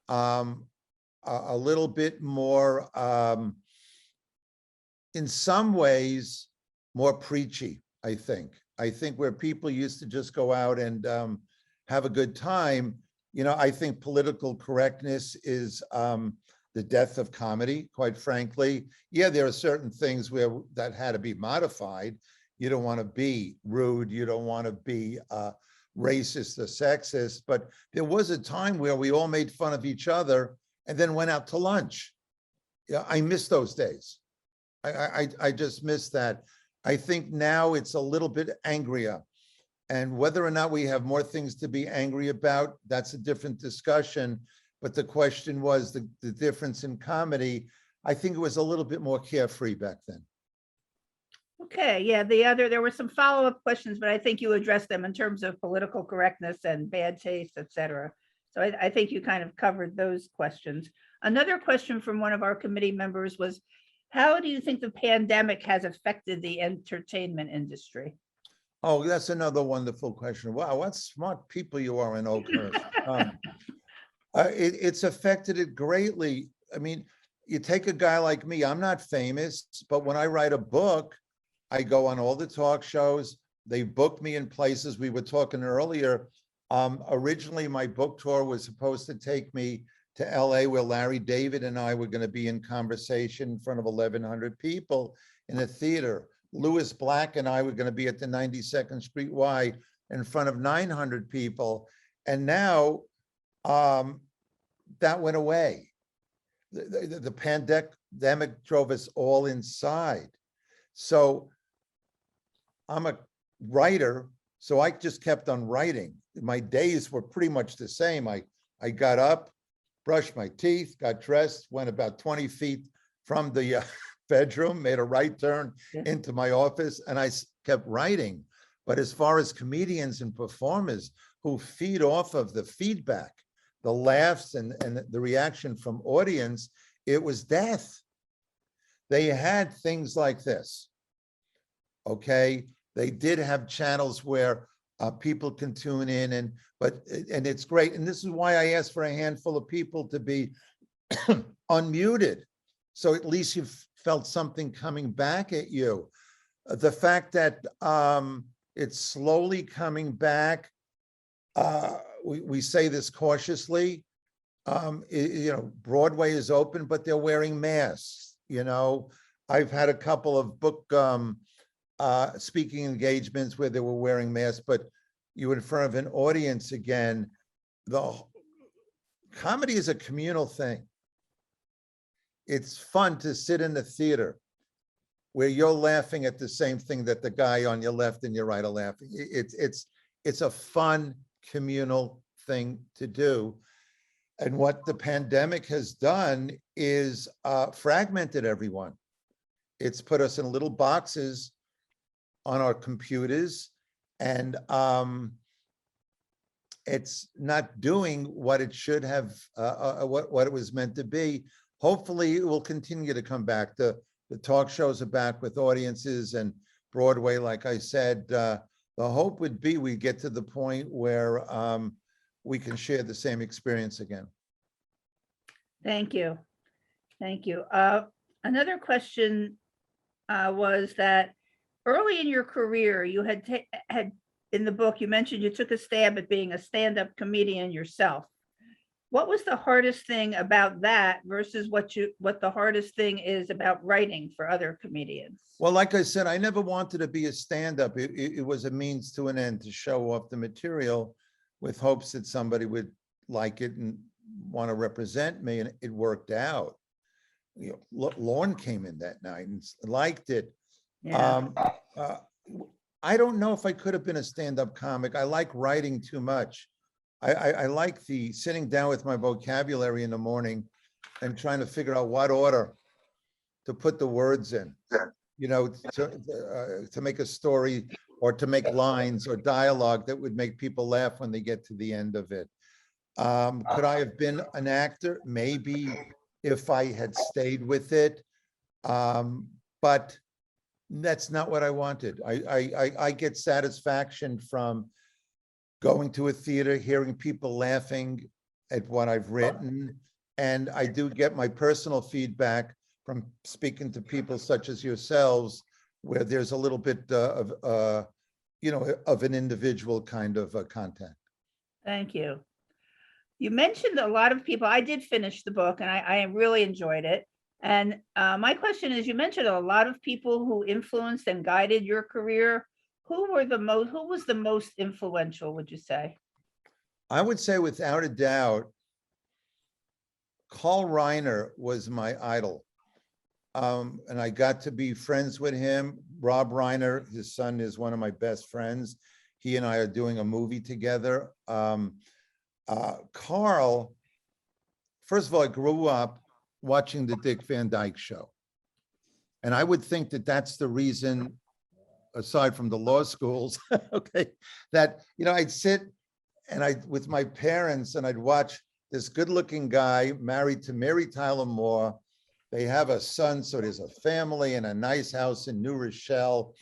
D: a little bit more, in some ways, more preachy, I think. I think where people used to just go out and have a good time, you know, I think political correctness is the death of comedy, quite frankly. Yeah, there are certain things that had to be modified. You don't want to be rude. You don't want to be racist or sexist. But there was a time where we all made fun of each other and then went out to lunch. Yeah, I miss those days. I just miss that. I think now it's a little bit angrier. And whether or not we have more things to be angry about, that's a different discussion. But the question was the difference in comedy. I think it was a little bit more carefree back then.
B: Okay, yeah, there were some follow-up questions, but I think you addressed them in terms of political correctness and bad taste, et cetera. So I think you kind of covered those questions. Another question from one of our committee members was, how do you think the pandemic has affected the entertainment industry?
D: Oh, that's another wonderful question. Wow, what smart people you are in Oakhurst. It's affected it greatly. I mean, you take a guy like me, I'm not famous, but when I write a book, I go on all the talk shows. They book me in places. We were talking earlier. Originally, my book tour was supposed to take me to LA, where Larry David and I were going to be in conversation in front of 1,100 people in a theater. Lewis Black and I were going to be at the 92nd Street Y in front of 900 people. And now that went away. The pandemic drove us all inside. So I'm a writer, so I just kept on writing. My days were pretty much the same. I got up, brushed my teeth, got dressed, went about 20 feet from the bedroom, made a right turn into my office, and I kept writing. But as far as comedians and performers who feed off of the feedback, the laughs and the reaction from audience, it was death. They had things like this. Okay, they did have channels where people can tune in, and it's great. And this is why I asked for a handful of people to be unmuted, so at least you felt something coming back at you. The fact that it's slowly coming back, we say this cautiously. Broadway is open, but they're wearing masks. I've had a couple of book speaking engagements where they were wearing masks, but you were in front of an audience again. The comedy is a communal thing. It's fun to sit in the theater where you're laughing at the same thing that the guy on your left and your right are laughing. It's a fun communal thing to do. And what the pandemic has done is fragmented everyone. It's put us in little boxes on our computers, and it's not doing what it should have, what it was meant to be. Hopefully it will continue to come back. The talk shows are back with audiences, and Broadway, like I said, the hope would be we get to the point where we can share the same experience again.
B: Thank you. Thank you. Another question was that early in your career, you had in the book, you mentioned you took a stab at being a stand-up comedian yourself. What was the hardest thing about that versus what the hardest thing is about writing for other comedians?
D: Well, like I said, I never wanted to be a stand-up. It was a means to an end to show off the material with hopes that somebody would like it and want to represent me, and it worked out. Lorne came in that night and liked it.
B: Yeah.
D: I don't know if I could have been a stand-up comic. I like writing too much. I like the sitting down with my vocabulary in the morning and trying to figure out what order to put the words in, to make a story or to make lines or dialogue that would make people laugh when they get to the end of it. Could I have been an actor? Maybe, if I had stayed with it. But that's not what I wanted. I get satisfaction from going to a theater, hearing people laughing at what I've written. And I do get my personal feedback from speaking to people such as yourselves, where there's a little bit of an individual kind of contact.
B: Thank you. You mentioned a lot of people. I did finish the book and I really enjoyed it. And my question is, you mentioned a lot of people who influenced and guided your career. Who was the most influential, would you say?
D: I would say without a doubt, Carl Reiner was my idol. And I got to be friends with him. Rob Reiner, his son, is one of my best friends. He and I are doing a movie together. Carl, first of all, I grew up watching the Dick Van Dyke Show. And I would think that that's the reason, aside from the law schools, okay, that, I'd sit and with my parents and I'd watch this good-looking guy married to Mary Tyler Moore. They have a son, so there's a family and a nice house in New Rochelle.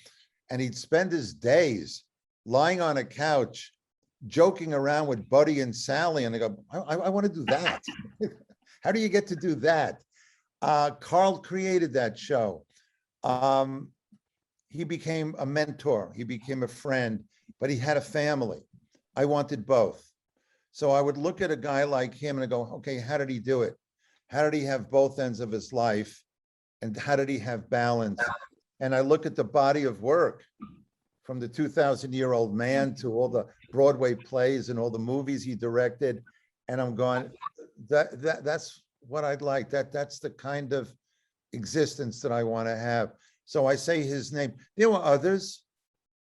D: And he'd spend his days lying on a couch, joking around with Buddy and Sally. And I go, I want to do that. How do you get to do that? Carl created that show. He became a mentor. He became a friend, but he had a family. I wanted both. So I would look at a guy like him and I go, okay, how did he do it? How did he have both ends of his life? And how did he have balance? And I look at the body of work from the 2,000-year-old man to all the Broadway plays and all the movies he directed. And I'm going, that's what I'd like. That's the kind of existence that I want to have. So I say his name. There were others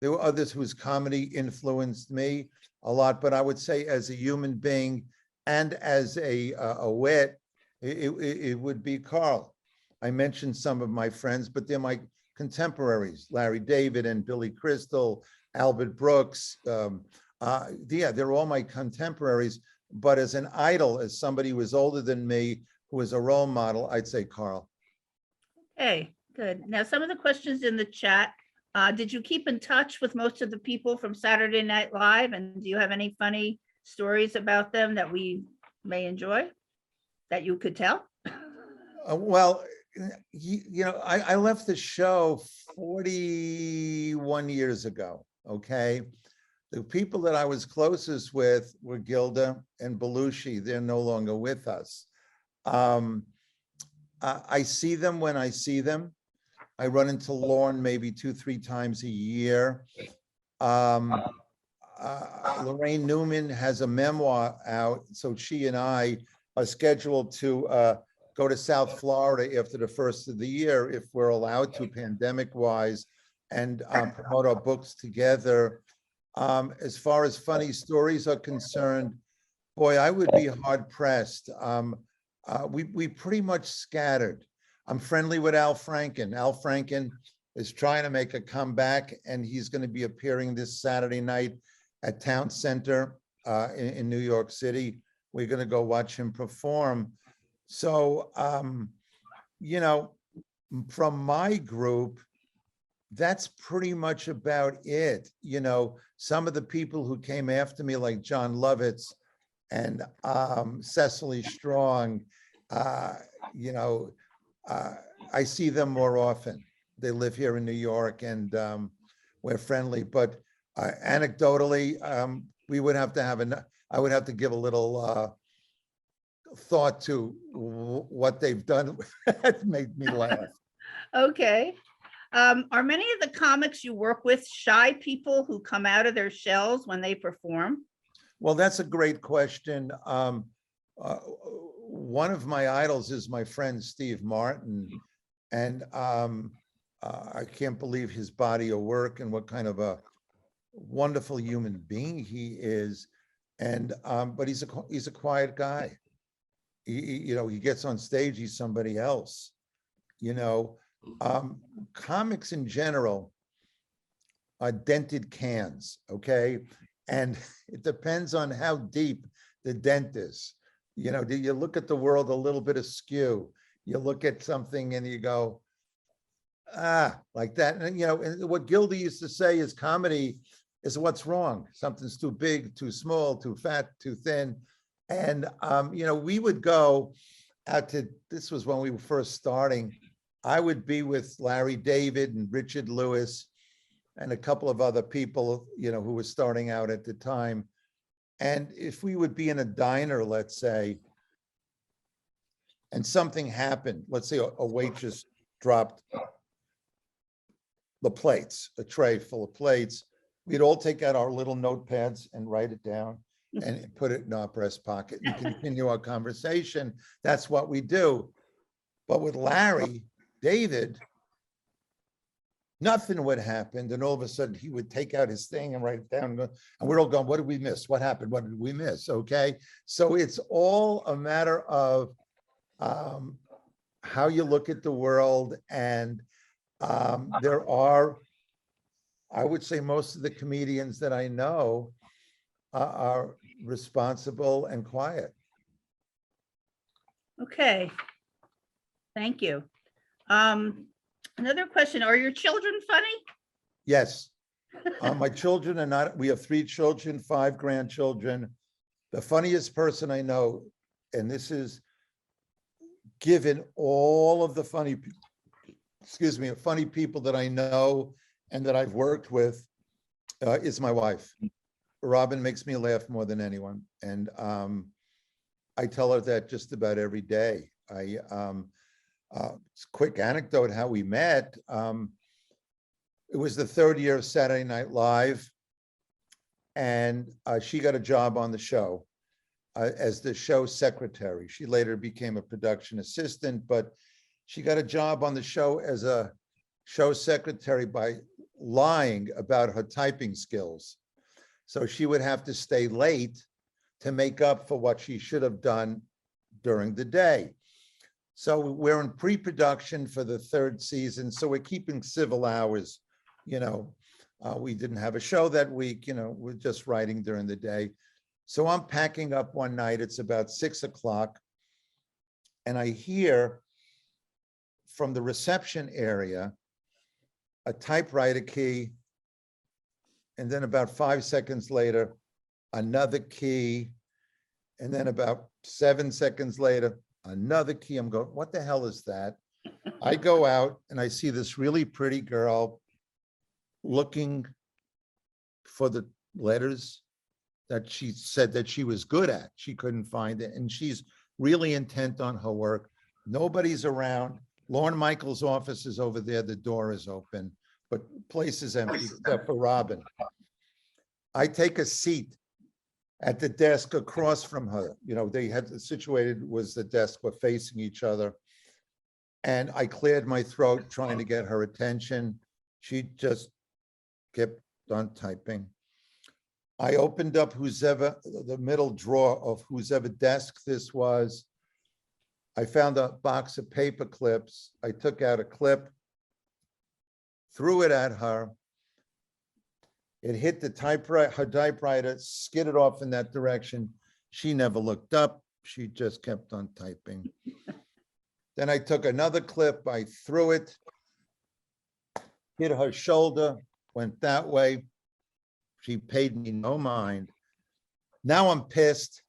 D: whose comedy influenced me a lot, but I would say as a human being and as a wit, it would be Carl. I mentioned some of my friends, but they're my contemporaries, Larry David and Billy Crystal, Albert Brooks. They're all my contemporaries, but as an idol, as somebody who was older than me, who was a role model, I'd say Carl.
B: Hey, good. Now, some of the questions in the chat, did you keep in touch with most of the people from Saturday Night Live? And do you have any funny stories about them that we may enjoy, that you could tell?
D: Well, I left the show 41 years ago, okay? The people that I was closest with were Gilda and Belushi. They're no longer with us. I see them when I see them. I run into Lorne maybe 2-3 times a year. Lorraine Newman has a memoir out, so she and I are scheduled to go to South Florida after the first of the year, if we're allowed to, pandemic-wise, and promote our books together. As far as funny stories are concerned, boy, I would be hard-pressed. We pretty much scattered. I'm friendly with Al Franken. Al Franken is trying to make a comeback, and he's going to be appearing this Saturday night at Town Center in New York City. We're going to go watch him perform. So, from my group, that's pretty much about it. Some of the people who came after me, like John Lovitz and Cecily Strong, I see them more often. They live here in New York, and we're friendly. But anecdotally, we would have to I would have to give a little thought to what they've done. That made me laugh.
B: Okay. Are many of the comics you work with shy people who come out of their shells when they perform?
D: Well, that's a great question. One of my idols is my friend Steve Martin, and I can't believe his body of work and what kind of a wonderful human being he is. And but he's a quiet guy. He gets on stage, he's somebody else. Comics in general are dented cans, okay? And it depends on how deep the dent is. Do you look at the world a little bit askew? You look at something and you go, like that. And, and what Gilda used to say is comedy is what's wrong. Something's too big, too small, too fat, too thin. And, we would go out to, this was when we were first starting. I would be with Larry David and Richard Lewis and a couple of other people, who were starting out at the time. And if we would be in a diner, let's say, and something happened, let's say a waitress dropped the plates, a tray full of plates, we'd all take out our little notepads and write it down. and put it in our breast pocket and continue our conversation. That's what we do. But with Larry, David, nothing would happen. And all of a sudden he would take out his thing and write it down. And we're all going, what did we miss? What happened? What did we miss? Okay. So it's all a matter of how you look at the world. And there are, I would say most of the comedians that I know are responsible and quiet.
B: Okay. Thank you. Another question, are your children funny?
D: Yes. My children are not, we have 3 children, 5 grandchildren. The funniest person I know, and this is given all of the funny people that I know and that I've worked with, is my wife. Robin makes me laugh more than anyone. And I tell her that just about every day. Quick anecdote how we met. It was the 3rd year of Saturday Night Live, and she got a job on the show as the show secretary. She later became a production assistant, but she got a job on the show as a show secretary by lying about her typing skills. So she would have to stay late to make up for what she should have done during the day. So we're in pre-production for the 3rd season. So we're keeping civil hours. You know, we didn't have a show that week, you know, we're just writing during the day. So I'm packing up one night, it's about 6 o'clock. And I hear from the reception area, a typewriter key. And then about 5 seconds later, another key. And then about 7 seconds later, another key. I'm going, what the hell is that? I go out and I see this really pretty girl looking for the letters that she said that she was good at. She couldn't find it. And she's really intent on her work. Nobody's around. Lorne Michaels' office is over there. The door is open, but place is empty except for Robin. I take a seat at the desk across from her. You know, they had situated was the desk were facing each other. And I cleared my throat trying to get her attention. She just kept on typing. I opened up the middle drawer of whose ever desk this was. I found a box of paper clips. I took out a clip, threw it at her. It hit the typewriter, her typewriter, skidded off in that direction. She never looked up. She just kept on typing. Then I took another clip, I threw it, hit her shoulder, went that way. She paid me no mind. Now I'm pissed.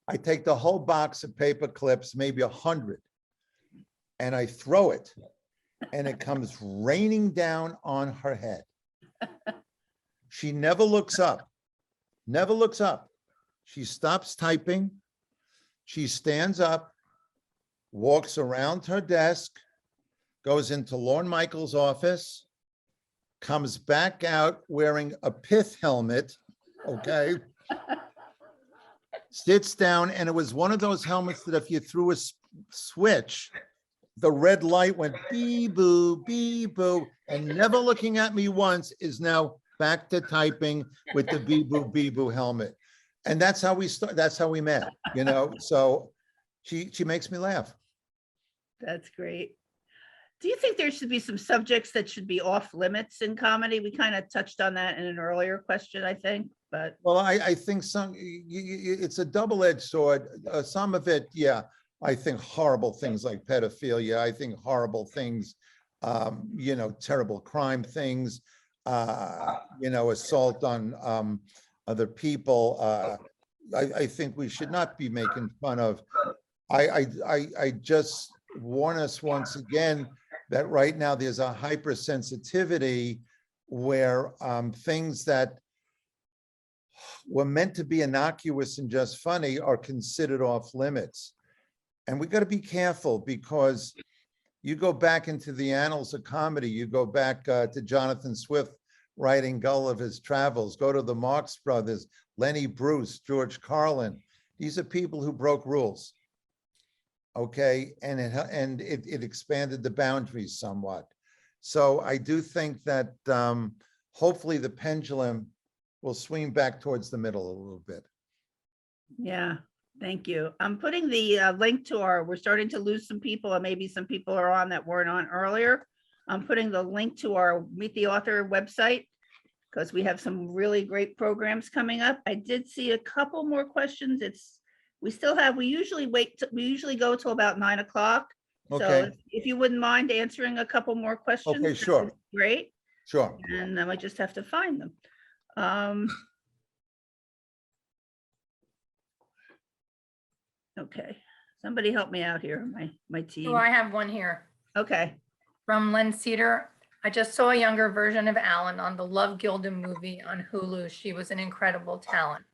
D: I take the whole box of paper clips, maybe 100, and I throw it, and it comes raining down on her head. She never looks up, never looks up. She stops typing. She stands up, walks around her desk, goes into Lorne Michaels' office, comes back out wearing a pith helmet, okay? Sits down, and it was one of those helmets that if you threw a switch, the red light went bee-boo, bee-boo, and never looking at me once is now back to typing with the bee-boo, bee-boo helmet. And that's how we start. That's how we met, you know? So she makes me laugh.
B: That's great. Do you think there should be some subjects that should be off limits in comedy? We kind of touched on that in an earlier question, I think, but.
D: Well, I think it's a double-edged sword. Some of it, yeah, I think horrible things like pedophilia. I think horrible things, you know, terrible crime things, you know, assault on other people. I think we should not be making fun of. I just warn us once again that right now there's a hypersensitivity where things that were meant to be innocuous and just funny are considered off limits. And we got to be careful, because you go back into the annals of comedy, you go back to Jonathan Swift writing Gulliver's Travels. Go to the Marx Brothers, Lenny Bruce, George Carlin. These are people who broke rules. Okay, and it expanded the boundaries somewhat. So I do think that hopefully the pendulum will swing back towards the middle a little bit.
B: Yeah, thank you. I'm putting the link to we're starting to lose some people, and maybe some people are on that weren't on earlier. I'm putting the link to our Meet the Author website because we have some really great programs coming up. I did see a couple more questions. We usually go till about 9 o'clock. So
D: Okay.
B: if you wouldn't mind answering a couple more questions.
D: Okay,
B: that
D: sure.
B: would be great.
D: Sure.
B: And I might just have to find them. Okay, somebody help me out here, my team.
A: So I have one here
B: Okay,
A: from Len Cedar. I just saw a younger version of Alan on the Love Gilda movie on Hulu. She was an incredible talent.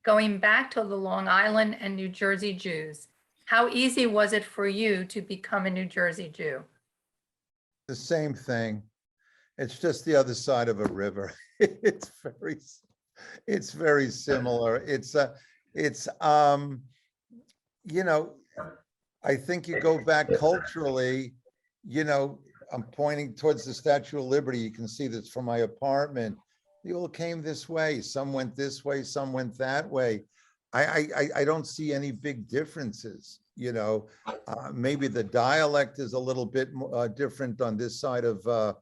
A: Going back to the Long Island and New Jersey Jews, how easy was it for you to become a New Jersey Jew?
D: The same thing. It's just the other side of a river. It's very similar. You know, I think you go back culturally, you know, I'm pointing towards the Statue of Liberty. You can see this from my apartment. They all came this way. Some went this way, some went that way. I don't see any big differences, you know. Maybe the dialect is a little bit different on this side of the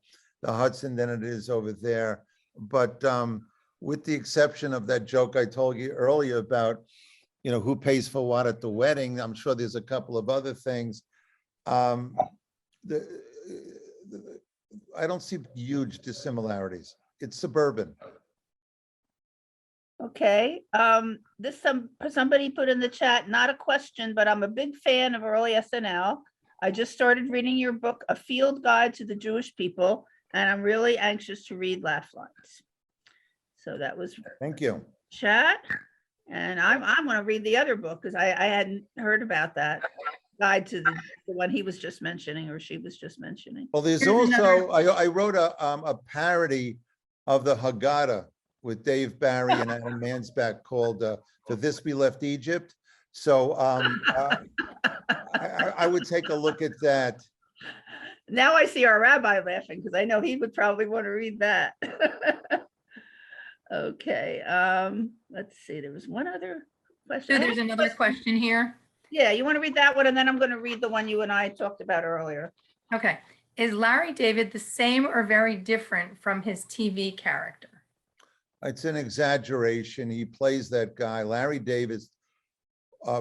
D: Hudson than it is over there. But with the exception of that joke I told you earlier about, you know, who pays for what at the wedding, I'm sure there's a couple of other things. I don't see huge dissimilarities. It's suburban.
B: okay. Somebody put in the chat, not a question, but I'm a big fan of early SNL. I just started reading your book, A Field Guide to the Jewish People, and I'm really anxious to read Laugh Lines. So that was
D: Thank you.
B: chat. And I'm going to read the other book because I hadn't heard about that guide to the one he was just mentioning or she was just mentioning.
D: Well, there's
A: Here's
D: also, I wrote a parody of the Haggadah with Dave Barry and Adam Mansbach called For This We Left Egypt. So I would take a look at that.
B: Now I see our rabbi laughing because I know he would probably want to read that. Okay, let's see, there was one other question.
A: So there's another question here.
B: Yeah, you want to read that one and then I'm going to read the one you and I talked about earlier.
A: Okay. Is Larry David the same or very different from his TV character?
D: It's an exaggeration. He plays that guy, Larry David.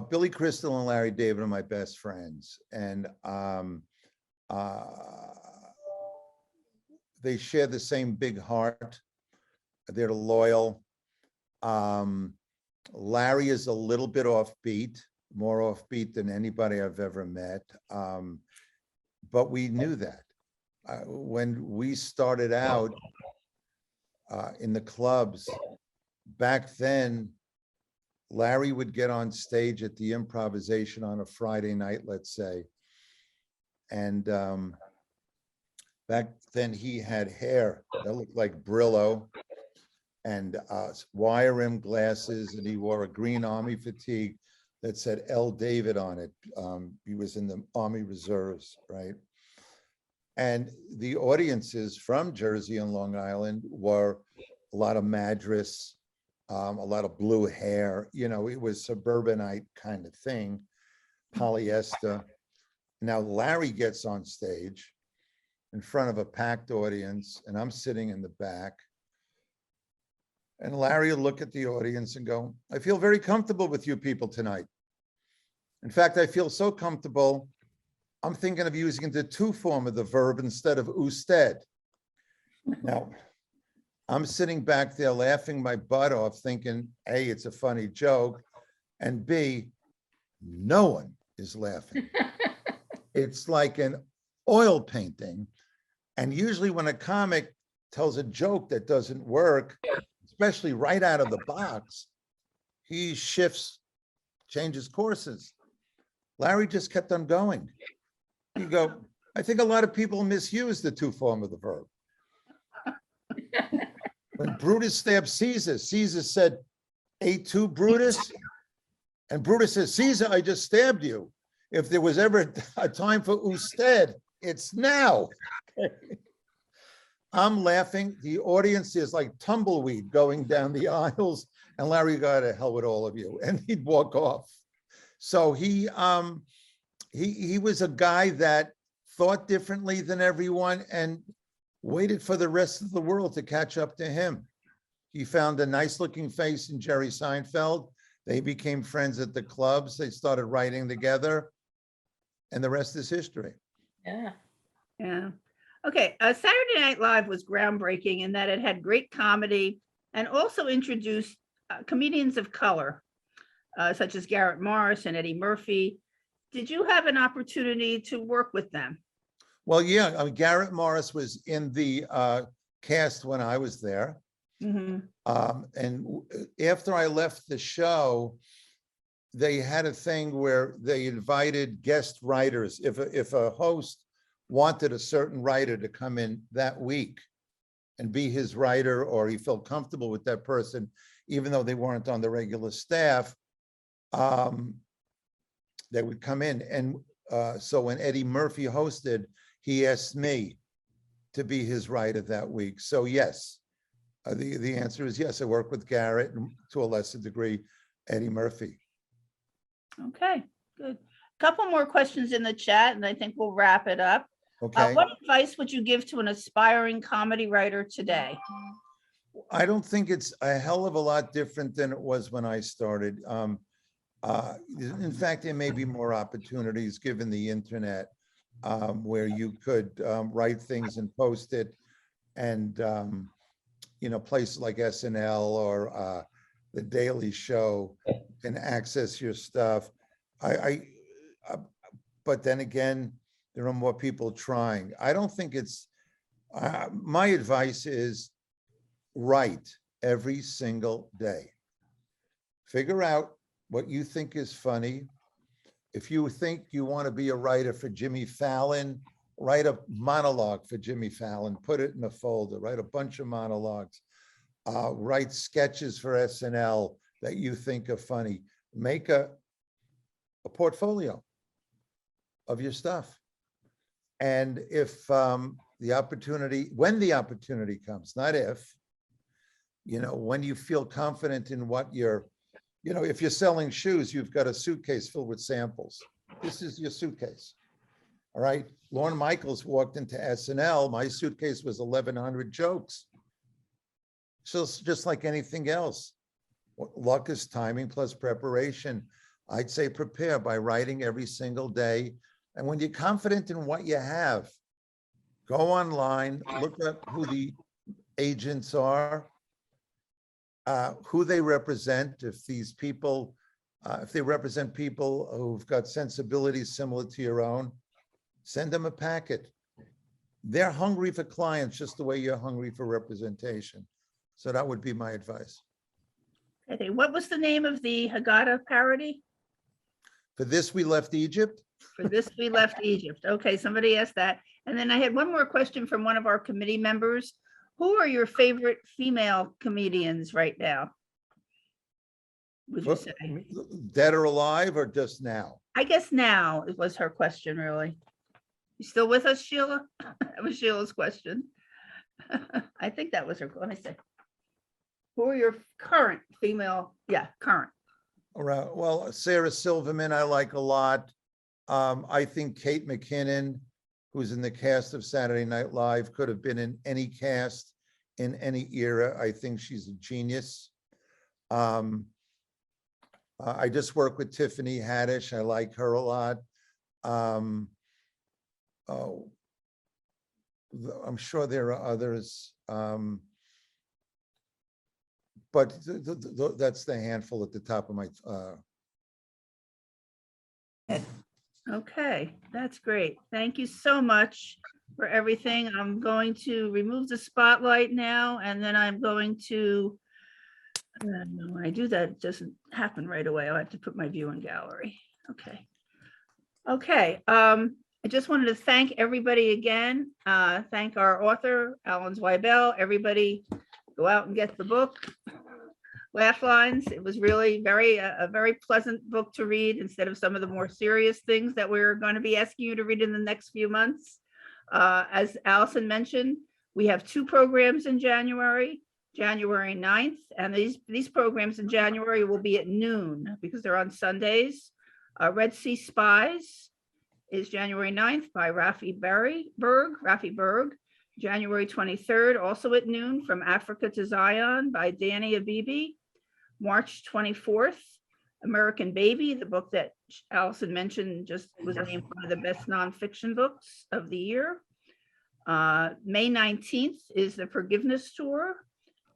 D: Billy Crystal and Larry David are my best friends. And they share the same big heart. They're loyal. Larry is a little bit offbeat, more offbeat than anybody I've ever met. But we knew that. When we started out in the clubs, back then, Larry would get on stage at the Improvisation on a Friday night, let's say. And back then he had hair that looked like Brillo and wire rim glasses, and he wore a green army fatigue that said L. David on it. He was in the Army Reserves, right? And the audiences from Jersey and Long Island were a lot of Madras, a lot of blue hair, you know, it was suburbanite kind of thing, polyester. Now Larry gets on stage in front of a packed audience, and I'm sitting in the back. And Larry will look at the audience and go, I feel very comfortable with you people tonight. In fact, I feel so comfortable, I'm thinking of using the to form of the verb instead of usted. Now, I'm sitting back there laughing my butt off thinking, A, it's a funny joke, and B, no one is laughing. It's like an oil painting. And usually when a comic tells a joke that doesn't work, especially right out of the box, he shifts, changes courses. Larry just kept on going. You go, I think a lot of people misuse the to form of the verb. when Brutus stabbed Caesar, Caesar said, "A2, Brutus." And Brutus says, "Caesar, I just stabbed you. If there was ever a time for usted, it's now." I'm laughing. The audience is like tumbleweed going down the aisles. And Larry, go to hell with all of you. And he'd walk off. So he was a guy that thought differently than everyone and waited for the rest of the world to catch up to him. He found a nice looking face in Jerry Seinfeld. They became friends at the clubs. They started writing together. And the rest is history.
A: Yeah.
B: Yeah. Okay. Saturday Night Live was groundbreaking in that it had great comedy and also introduced comedians of color, such as Garrett Morris and Eddie Murphy. Did you have an opportunity to work with them?
D: Well, yeah, I mean, Garrett Morris was in the cast when I was there.
B: Mhm.
D: And after I left the show, they had a thing where they invited guest writers. If a host wanted a certain writer to come in that week and be his writer, or he felt comfortable with that person, even though they weren't on the regular staff, they would come in. And so when Eddie Murphy hosted, he asked me to be his writer that week. So yes, the answer is yes. I work with Garrett and to a lesser degree, Eddie Murphy.
B: Okay, good. Couple more questions in the chat, and I think we'll wrap it up.
D: Okay.
B: What advice would you give to an aspiring comedy writer today?
D: I don't think it's a hell of a lot different than it was when I started. In fact, there may be more opportunities given the internet where you could write things and post it, and places like SNL or The Daily Show can access your stuff. But then again, there are more people trying. I don't think it's, my advice is write every single day. Figure out what you think is funny. If you think you want to be a writer for Jimmy Fallon, write a monologue for Jimmy Fallon, put it in a folder, write a bunch of monologues, write sketches for SNL that you think are funny. Make a portfolio of your stuff. And if when the opportunity comes, not if, when you feel confident in what you're, if you're selling shoes, you've got a suitcase filled with samples. This is your suitcase. All right. Lorne Michaels walked into SNL. My suitcase was 1,100 jokes. So it's just like anything else. Luck is timing plus preparation. I'd say prepare by writing every single day. And when you're confident in what you have, go online, look up who the agents are, who they represent. If these people, if they represent people who've got sensibilities similar to your own, send them a packet. They're hungry for clients just the way you're hungry for representation. So that would be my advice.
B: Okay, what was the name of the Haggadah parody?
D: For this, we left Egypt.
B: For this, we left Egypt. Okay, somebody asked that. And then I had one more question from one of our committee members. Who are your favorite female comedians right now? Would you say?
D: Dead or alive or just now?
B: I guess now it was her question, really. You still with us, Sheila? That was Sheila's question. I think that was her. Let me see. Who are your current female? Yeah, current.
D: All right. Well, Sarah Silverman, I like a lot. I think Kate McKinnon, who's in the cast of Saturday Night Live, could have been in any cast in any era. I think she's a genius. I just work with Tiffany Haddish. I like her a lot. I'm sure there are others. But that's the handful at the top of my.
B: Okay, that's great. Thank you so much for everything. I'm going to remove the spotlight now, and then I'm going to, when I do that, it doesn't happen right away. I'll have to put my viewing gallery. Okay. Okay, I just wanted to thank everybody again. Thank our author, Alan Zweibel, everybody go out and get the book. Laugh Lines, it was really a very pleasant book to read instead of some of the more serious things that we're going to be asking you to read in the next few months. As Allison mentioned, we have 2 programs in January, January 9th, and these programs in January will be at noon because they're on Sundays. Red Sea Spies is January 9th by Rafi Berg. January 23rd, also at noon, From Africa to Zion by Danny Abibi. March 24th, American Baby, the book that Allison mentioned just was named one of the best nonfiction books of the year. May 19th is the Forgiveness Tour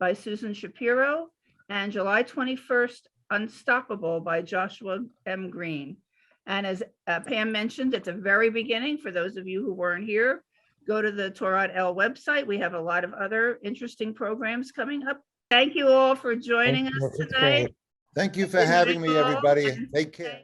B: by Susan Shapiro, and July 21st, Unstoppable by Joshua M. Green. And as Pam mentioned at the very beginning, for those of you who weren't here, go to the Torah L website. We have a lot of other interesting programs coming up. Thank you all for joining us tonight.
D: Thank you for having me, everybody. Take care.